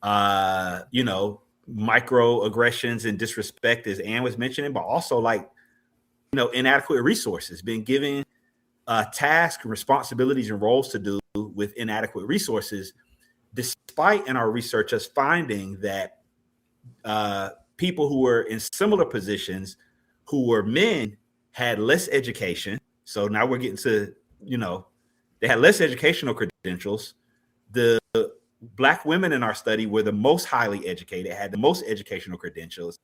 microaggressions and disrespect, as Ann was mentioning, but also inadequate resources, being given tasks, responsibilities, and roles to do with inadequate resources, despite in our research us finding that people who were in similar positions who were men had less education. So now we're getting to, they had less educational credentials. The Black women in our study were the most highly educated, had the most educational credentials,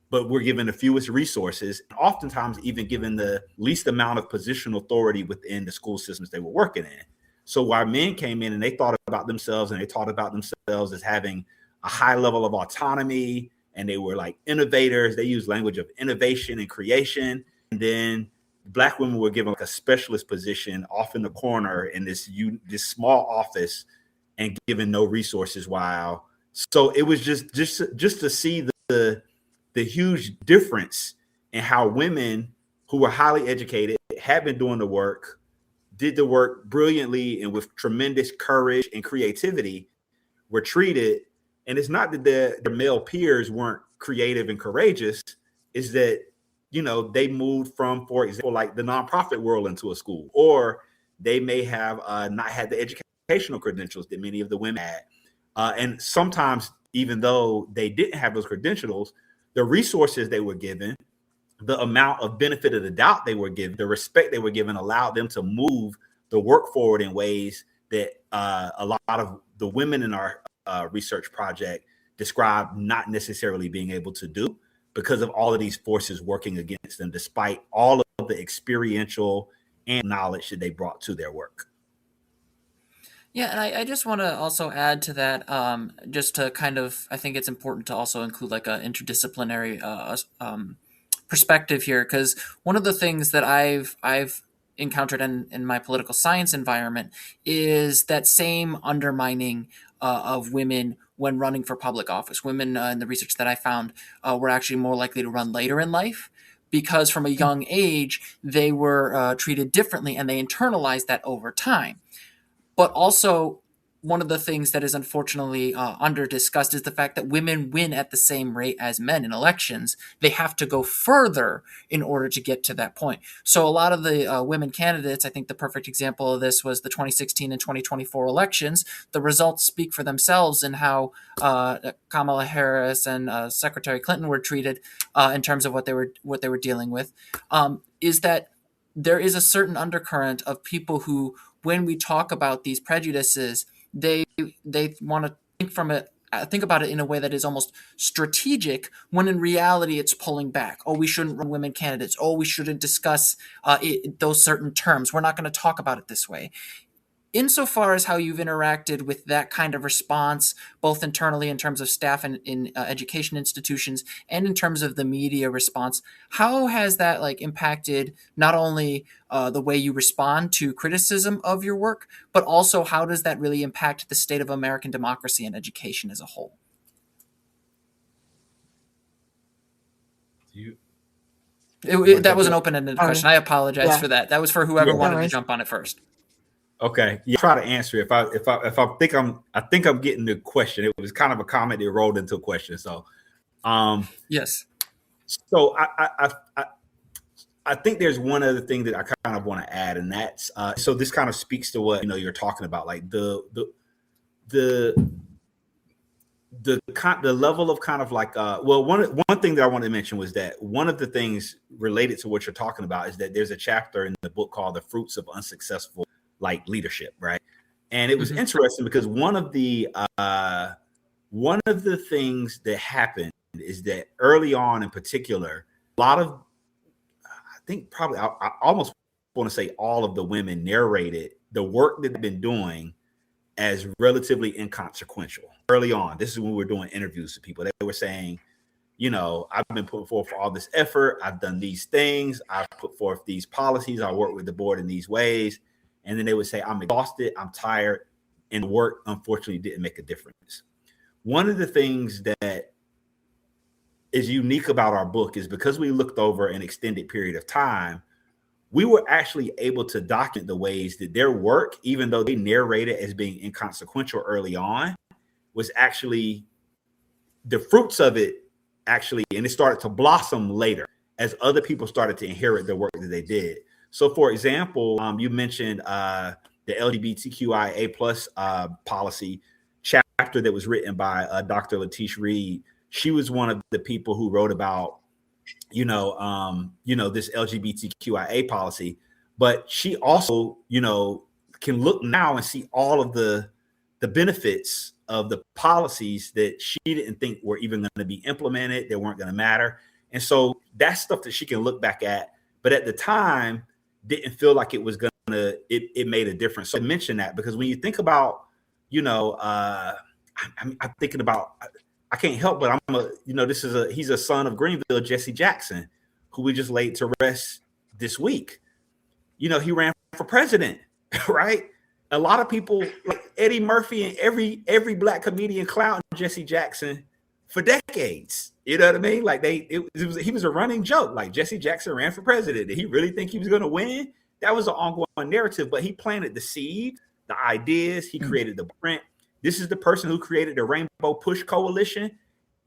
but were given the fewest resources, oftentimes even given the least amount of positional authority within the school systems they were working in. So while men came in and they thought about themselves as having a high level of autonomy, and they were like innovators, they used language of innovation and creation. And then Black women were given like a specialist position off in the corner in this small office and given no resources. So it was just to see the huge difference in how women who were highly educated, had been doing the work, did the work brilliantly and with tremendous courage and creativity, were treated. And it's not that their male peers weren't creative and courageous, is that, they moved from, for example, like the nonprofit world into a school, or they may have not had the educational credentials that many of the women had. And sometimes, even though they didn't have those credentials, the resources they were given, the amount of benefit of the doubt they were given, the respect they were given, allowed them to move the work forward in ways that a lot of the women in our research project described not necessarily being able to do, because of all of these forces working against them, despite all of the experiential and knowledge that they brought to their work. Yeah, and I just want to also add to that, just to kind of, I think it's important to also include like an interdisciplinary perspective here, because one of the things that I've encountered in my political science environment is that same undermining of women when running for public office. Women in the research that I found were actually more likely to run later in life, because from a young age they were treated differently, and they internalized that over time. But also, one of the things that is unfortunately under-discussed is the fact that women win at the same rate as men in elections. They have to go further in order to get to that point. So a lot of the women candidates, I think the perfect example of this was the 2016 and 2024 elections. The results speak for themselves in how Kamala Harris and Secretary Clinton were treated in terms of what they were dealing with. Is that there is a certain undercurrent of people who, when we talk about these prejudices, they want to think about it in a way that is almost strategic, when in reality it's pulling back. Oh, we shouldn't run women candidates. Oh, we shouldn't discuss those certain terms. We're not going to talk about it this way. Insofar as how you've interacted with that kind of response, both internally in terms of staff in education institutions and in terms of the media response, how has that impacted not only the way you respond to criticism of your work, but also how does that really impact the state of American democracy and education as a whole? That was an open-ended question. I apologize for that. That was for whoever wanted to jump on it first. Okay, yeah. Try to answer it. I think I'm getting the question. It was kind of a comment that rolled into a question. So, Yes. So I think there's one other thing that I kind of want to add, and that's so this kind of speaks to what you're talking about, like the level of kind of like well, one thing that I wanted to mention was that one of the things related to what you're talking about is that there's a chapter in the book called "The Fruits of Unsuccessful like Leadership," right? And it was interesting because one of the things that happened is that early on, in particular, a lot of I think probably I almost want to say all of the women narrated the work that they've been doing as relatively inconsequential early on. This is when we were doing interviews with people. They were saying, I've been putting forth all this effort. I've done these things. I've put forth these policies. I work with the board in these ways. And then they would say, I'm exhausted. I'm tired. And work, unfortunately, didn't make a difference. One of the things that is unique about our book is because we looked over an extended period of time, we were actually able to document the ways that their work, even though they narrated as being inconsequential early on, was actually the fruits of it actually, and it started to blossom later as other people started to inherit the work that they did. So for example, you mentioned the LGBTQIA plus policy chapter that was written by Dr. Latish Reed. She was one of the people who wrote about this LGBTQIA policy, but she also, can look now and see all of the benefits of the policies that she didn't think were even going to be implemented, that weren't going to matter. And so that's stuff that she can look back at, but at the time didn't feel like it was going to, it made a difference. So I mention that because when you think about, I'm thinking about, I can't help but he's a son of Greenville, Jesse Jackson, who we just laid to rest this week. He ran for president, right? A lot of people like Eddie Murphy and every black comedian clown Jesse Jackson for decades. You know what I mean? Like he was a running joke. Like Jesse Jackson ran for president. Did he really think he was going to win? That was an ongoing narrative, but he planted the seed, the ideas. He created the print. This is the person who created the Rainbow Push Coalition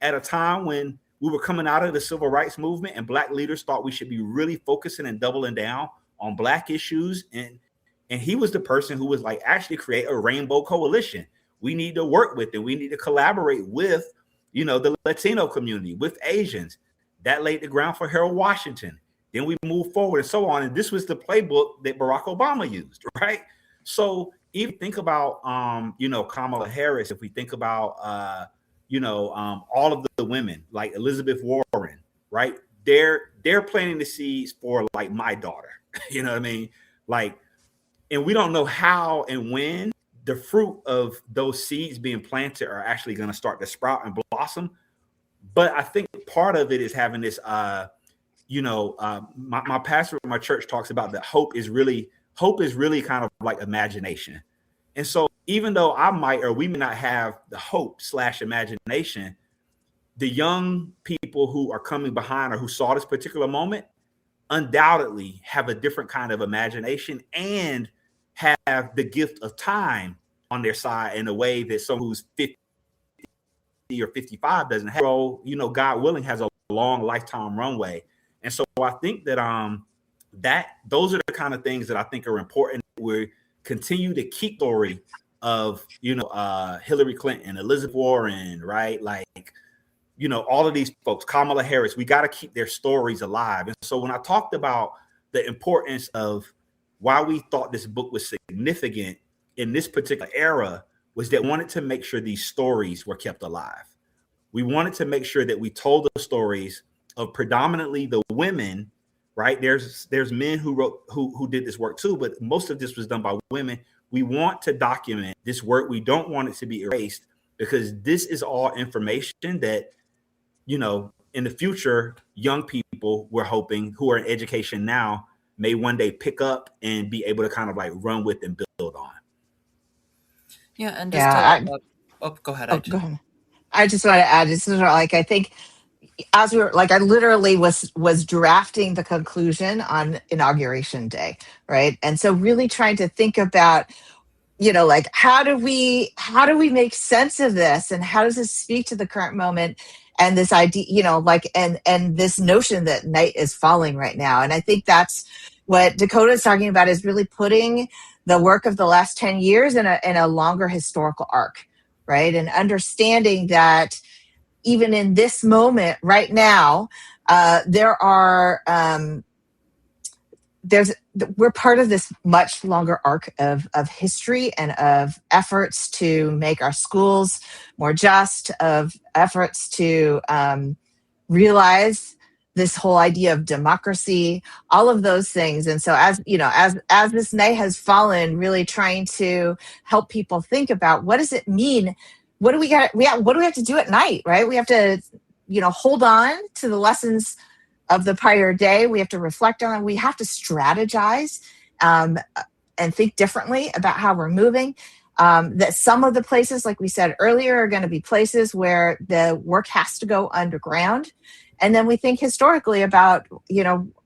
at a time when we were coming out of the civil rights movement and black leaders thought we should be really focusing and doubling down on black issues. And he was the person who was like, actually create a rainbow coalition. We need to work with and we need to collaborate with, the Latino community, with Asians. That laid the ground for Harold Washington. Then we moved forward and so on. And this was the playbook that Barack Obama used, right? So even think about, Kamala Harris, if we think about, all of the women like Elizabeth Warren, right? They're planting the seeds for like my daughter, you know what I mean? Like, and we don't know how and when the fruit of those seeds being planted are actually going to start to sprout and blossom. But I think part of it is having this, my pastor at my church talks about that hope is really kind of like imagination. And so even though we may not have the hope / imagination, the young people who are coming behind or who saw this particular moment undoubtedly have a different kind of imagination and have the gift of time on their side in a way that someone who's 50 or 55 doesn't have. So, God willing, has a long lifetime runway. And so I think that those are the kind of things that I think are important. We continue to keep the story of, Hillary Clinton, Elizabeth Warren, right? Like, all of these folks, Kamala Harris, we got to keep their stories alive. And so when I talked about the importance of why we thought this book was significant in this particular era, was that we wanted to make sure these stories were kept alive. We wanted to make sure that we told the stories of predominantly the women, right? There's men who did this work too, but most of this was done by women. We want to document this work. We don't want it to be erased because this is all information that, in the future, young people, we're hoping, who are in education now, may one day pick up and be able to kind of like run with and build on. Yeah, and just go ahead. Go ahead. I just want to add, it's sort of like, I think, as we were like, I literally was drafting the conclusion on inauguration day, right? And so really trying to think about, like, how do we make sense of this, and how does this speak to the current moment, and this idea, like, and this notion that night is falling right now. And I think that's what Decoteau is talking about, is really putting the work of the last 10 years in a longer historical arc, right? And understanding that even in this moment right now, there are we're part of this much longer arc of history and of efforts to make our schools more just, of efforts to realize this whole idea of democracy, all of those things. And so, as this night has fallen, really trying to help people think about, what does it mean? What do we have to do at night, right? We have to, hold on to the lessons of the prior day. We have to reflect on it. We have to strategize and think differently about how we're moving. That some of the places, like we said earlier, are going to be places where the work has to go underground. And then we think historically about,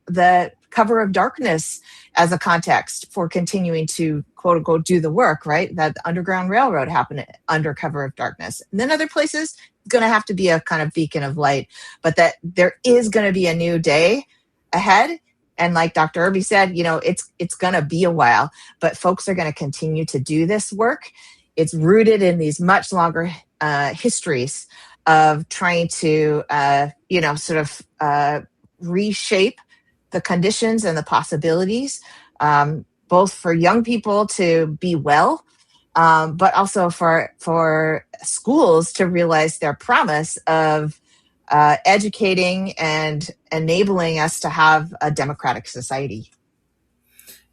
the cover of darkness as a context for continuing to, quote unquote, do the work, right? That the Underground Railroad happened under cover of darkness. And then other places, it's going to have to be a kind of beacon of light, but that there is going to be a new day ahead. And like Dr. Irby said, it's going to be a while, but folks are going to continue to do this work. It's rooted in these much longer histories of trying to, reshape the conditions and the possibilities, both for young people to be well, but also for schools to realize their promise of educating and enabling us to have a democratic society.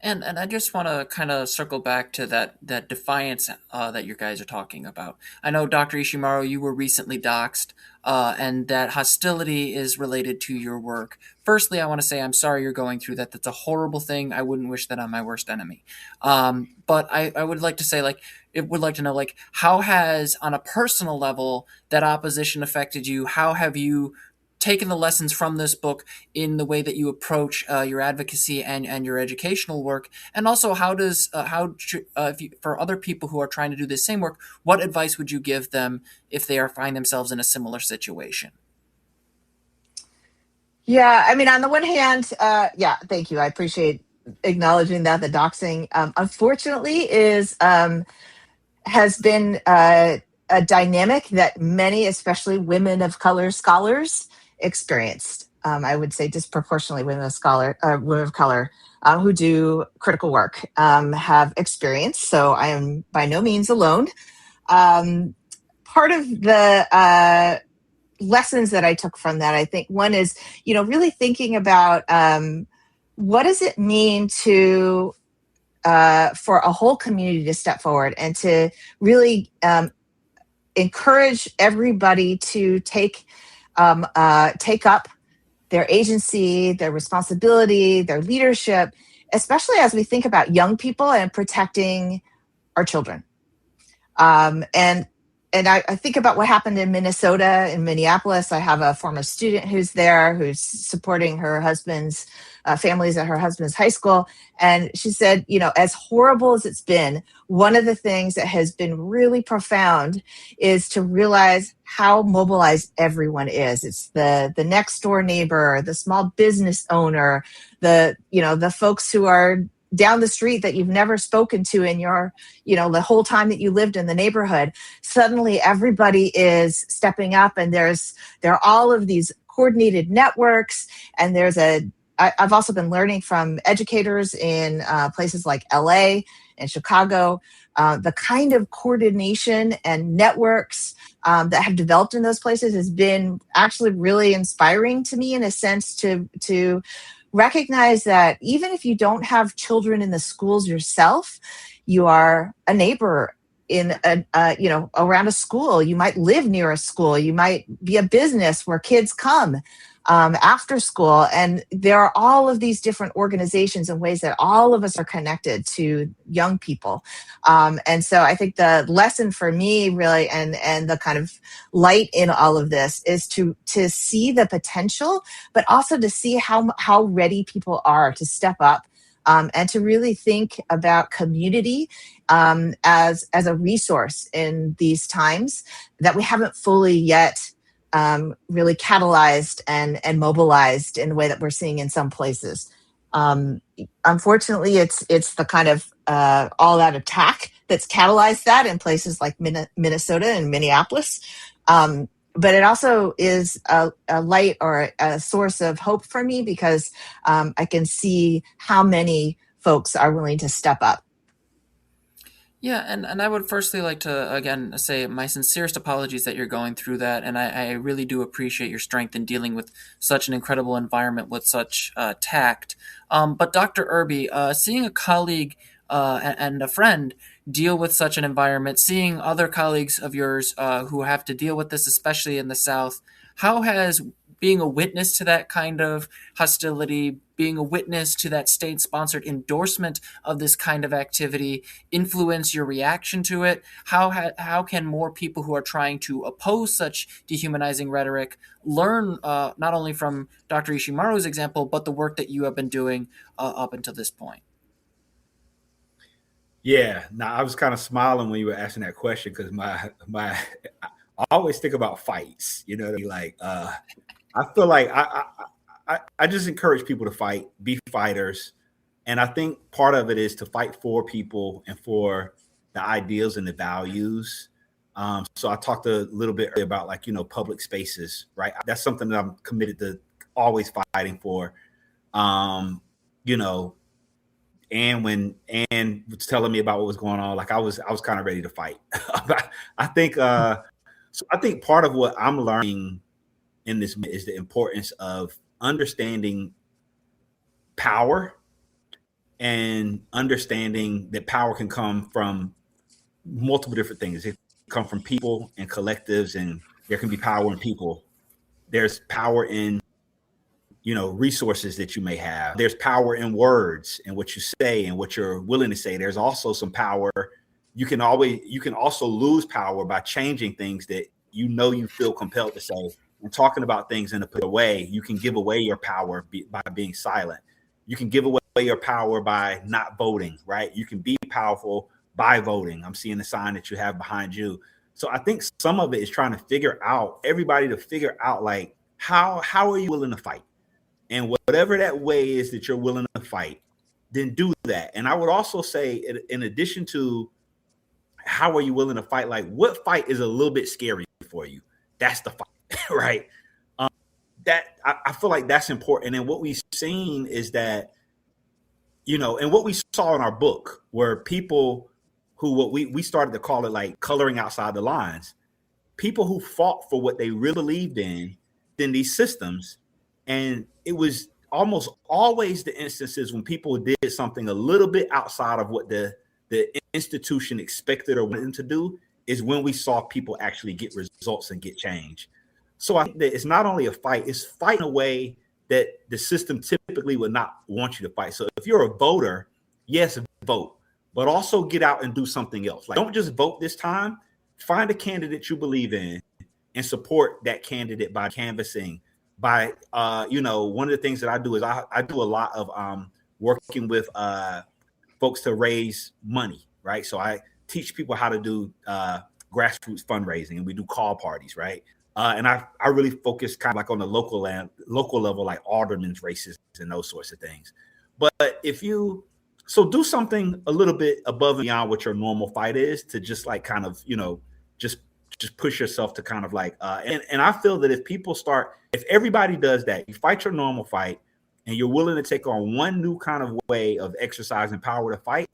And I just want to kind of circle back to that defiance that you guys are talking about. I know, Dr. Ishimaru, you were recently doxxed, and that hostility is related to your work. Firstly, I want to say I'm sorry you're going through that. That's a horrible thing. I wouldn't wish that on my worst enemy. But I would like to say, would like to know, how has, on a personal level, that opposition affected you? How have you taken the lessons from this book in the way that you approach your advocacy and your educational work? And also, for other people who are trying to do the same work, what advice would you give them if they find themselves in a similar situation? Yeah, I mean, on the one hand, thank you. I appreciate acknowledging that the doxing, unfortunately, has been a dynamic that many, especially women of color scholars, experienced. I would say disproportionately women of color who do critical work have experienced. So I am by no means alone. Part of the lessons that I took from that, I think one is, really thinking about what does it mean to for a whole community to step forward and to really encourage everybody to take up their agency, their responsibility, their leadership, especially as we think about young people and protecting our children. And I think about what happened in Minnesota, in Minneapolis. I have a former student who's there, who's supporting her husband's families at her husband's high school. And she said, as horrible as it's been, one of the things that has been really profound is to realize how mobilized everyone is. It's the next door neighbor, the small business owner, the folks who are down the street that you've never spoken to in your, the whole time that you lived in the neighborhood. Suddenly everybody is stepping up, and there are all of these coordinated networks. And I've also been learning from educators in places like LA and Chicago, the kind of coordination and networks that have developed in those places has been actually really inspiring to me, in a sense, to recognize that even if you don't have children in the schools yourself, you are a neighbor in around a school. You might live near a school. You might be a business where kids come. after school. And there are all of these different organizations and ways that all of us are connected to young people. And so I think the lesson for me really, and the kind of light in all of this, is to see the potential, but also to see how ready people are to step up, and to really think about community as a resource in these times that we haven't fully yet really catalyzed and mobilized in the way that we're seeing in some places. Unfortunately, it's the kind of all-out attack that's catalyzed that in places like Minnesota and Minneapolis. But it also is a light or a source of hope for me, because I can see how many folks are willing to step up. Yeah, and I would firstly like to, again, say my sincerest apologies that you're going through that, and I really do appreciate your strength in dealing with such an incredible environment with such tact. But Dr. Irby, seeing a colleague and a friend deal with such an environment, seeing other colleagues of yours who have to deal with this, especially in the South, how has being a witness to that kind of hostility, being a witness to that state-sponsored endorsement of this kind of activity, influence your reaction to it? How can more people who are trying to oppose such dehumanizing rhetoric learn not only from Dr. Ishimaru's example, but the work that you have been doing up until this point? Yeah, now I was kind of smiling when you were asking that question, because I always think about fights. You know, like I feel like I just encourage people to fight, be fighters. And I think part of it is to fight for people and for the ideals and the values. So I talked a little bit earlier about, like, public spaces, right? That's something that I'm committed to always fighting for. And when Ann was telling me about what was going on, like I was kind of ready to fight. I think part of what I'm learning in this is the importance of understanding power, and understanding that power can come from multiple different things. It can come from people and collectives, and there can be power in people. There's power in resources that you may have. There's power in words and what you say and what you're willing to say. There's also some power. You can also lose power by changing things that you feel compelled to say, and talking about things in a way. You can give away your power by being silent. You can give away your power by not voting, right? You can be powerful by voting. I'm seeing the sign that you have behind you. So I think some of it is trying to everybody to figure out, like, how are you willing to fight? And whatever that way is that you're willing to fight, then do that. And I would also say, in addition to how are you willing to fight, like, what fight is a little bit scary for you? That's the fight, right? That I feel like that's important. And what we've seen is that, and what we saw in our book, were people who, what we started to call it, like, coloring outside the lines, people who fought for what they really believed in these systems. And it was almost always the instances when people did something a little bit outside of what the institution expected or wanted them to do, is when we saw people actually get results and get change. So I think that it's not only a fight, it's fight in a way that the system typically would not want you to fight. So if you're a voter, yes, vote, but also get out and do something else. Like, don't just vote this time. Find a candidate you believe in and support that candidate by canvassing, by one of the things that I do is I do a lot of working with folks to raise money, right? So I teach people how to do grassroots fundraising, and we do call parties, right? And I really focus kind of like on the local level, like aldermen's races and those sorts of things. But so do something a little bit above and beyond what your normal fight is, to just, like, kind of, just push yourself to kind of, like, and I feel that if everybody does that, you fight your normal fight, and you're willing to take on one new kind of way of exercising power to fight,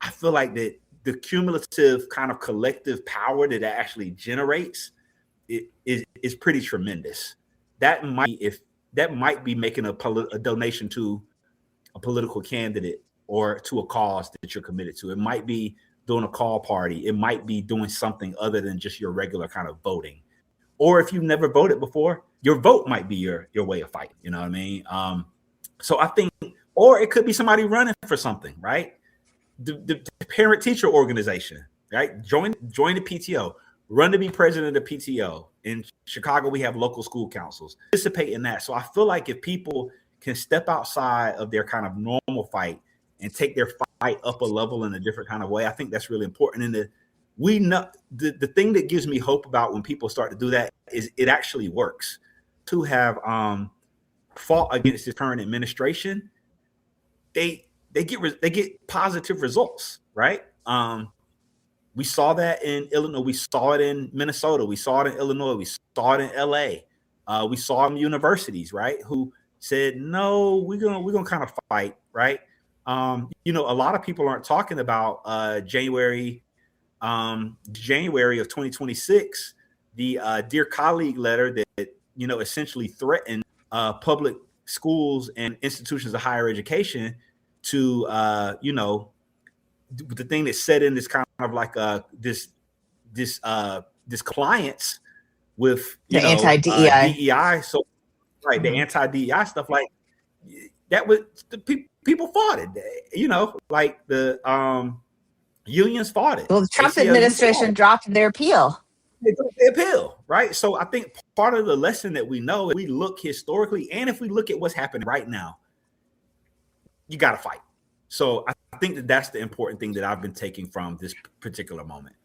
I feel like that the cumulative kind of collective power that actually generates is pretty tremendous. That might be making a donation to a political candidate or to a cause that you're committed to. It might be doing a call party. It might be doing something other than just your regular kind of voting. Or if you've never voted before, your vote might be your way of fighting. You know what I mean? So I think, or it could be somebody running for something, right? The parent teacher organization, right? Join the PTO, run to be president of the PTO. In Chicago, we have local school councils. Participate in that. So I feel like if people can step outside of their kind of normal fight and take their fight up a level in a different kind of way, I think that's really important. And we know the thing that gives me hope about when people start to do that is it actually works. To have fought against the current administration, they get positive results, right? We saw that in Illinois, we saw it in Minnesota, we saw it in Illinois, we saw it in LA, we saw it in universities, right? Who said, no, we're gonna kind of fight, right? A lot of people aren't talking about January of 2026, the Dear Colleague letter that essentially threatened public schools and institutions of higher education to the thing that set in this kind of like this compliance with the anti-DEI. DEI. So right, the anti-DEI stuff, like that was the people fought it. Like the unions fought it. Well, the Trump ACLU administration dropped their appeal. They appeal, right? So I think part of the lesson that we know, we look historically, and if we look at what's happening right now, you got to fight. So I think that that's the important thing that I've been taking from this particular moment.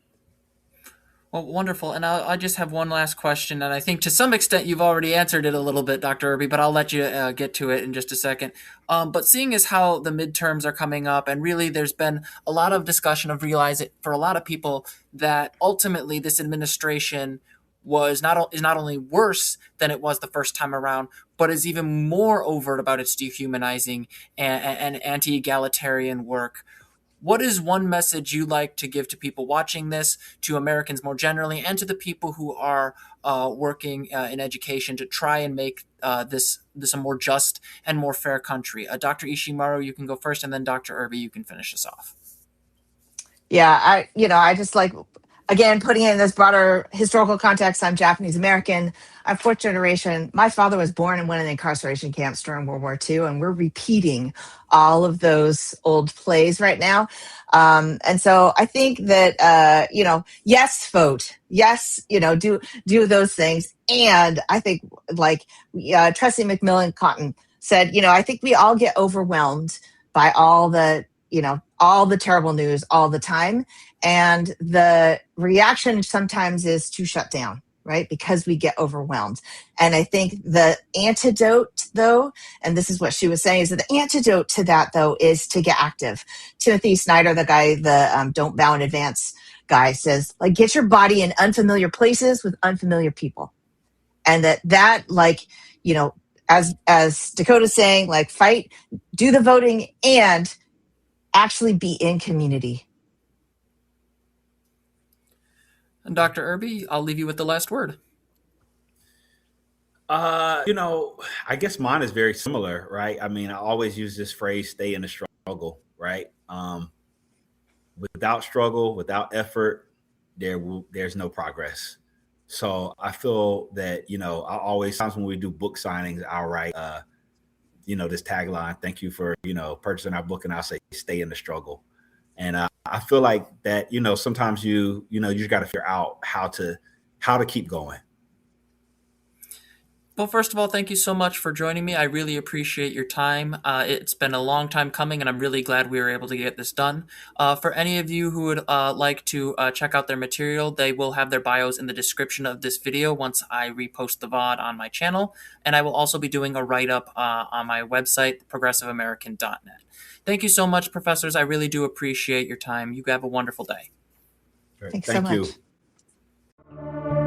Well, wonderful. And I just have one last question, and I think to some extent you've already answered it a little bit, Dr. Irby, but I'll let you get to it in just a second. But seeing as how the midterms are coming up, and really there's been a lot of discussion of realizing for a lot of people that ultimately this administration is not only worse than it was the first time around, but is even more overt about its dehumanizing and anti-egalitarian work. What is one message you like to give to people watching this, to Americans more generally, and to the people who are working in education to try and make this a more just and more fair country? Dr. Ishimaru, you can go first, and then Dr. Irby, you can finish us off. Yeah, I just like, again, putting it in this broader historical context. I'm Japanese American. I'm fourth generation. My father was born and went in incarceration camps during World War II, and we're repeating all of those old plays right now. And so I think that, yes, vote. Yes, do those things. And I think, like Tressie McMillan Cotton said, I think we all get overwhelmed by all the terrible news all the time. And the reaction sometimes is to shut down, right? Because we get overwhelmed. And I think the antidote, though, and this is what she was saying, is that the antidote to that, though, is to get active. Timothy Snyder, the guy, the Don't Bow in Advance guy, says, like, get your body in unfamiliar places with unfamiliar people. And that as Dakota's saying, like, fight, do the voting, and actually be in community. And Dr. Irby, I'll leave you with the last word. I guess mine is very similar, right? I mean, I always use this phrase, stay in the struggle, right? Without struggle, without effort, there's no progress. So I feel that, I always, sometimes when we do book signings, I'll write, this tagline, thank you for, purchasing our book. And I'll say, stay in the struggle. And I feel like that, sometimes you just got to figure out how to keep going. Well, first of all, thank you so much for joining me. I really appreciate your time. It's been a long time coming, and I'm really glad we were able to get this done. For any of you who would like to check out their material, they will have their bios in the description of this video once I repost the VOD on my channel. And I will also be doing a write-up on my website, progressiveamerican.net. Thank you so much, professors. I really do appreciate your time. You have a wonderful day. Thanks so much. Thank you.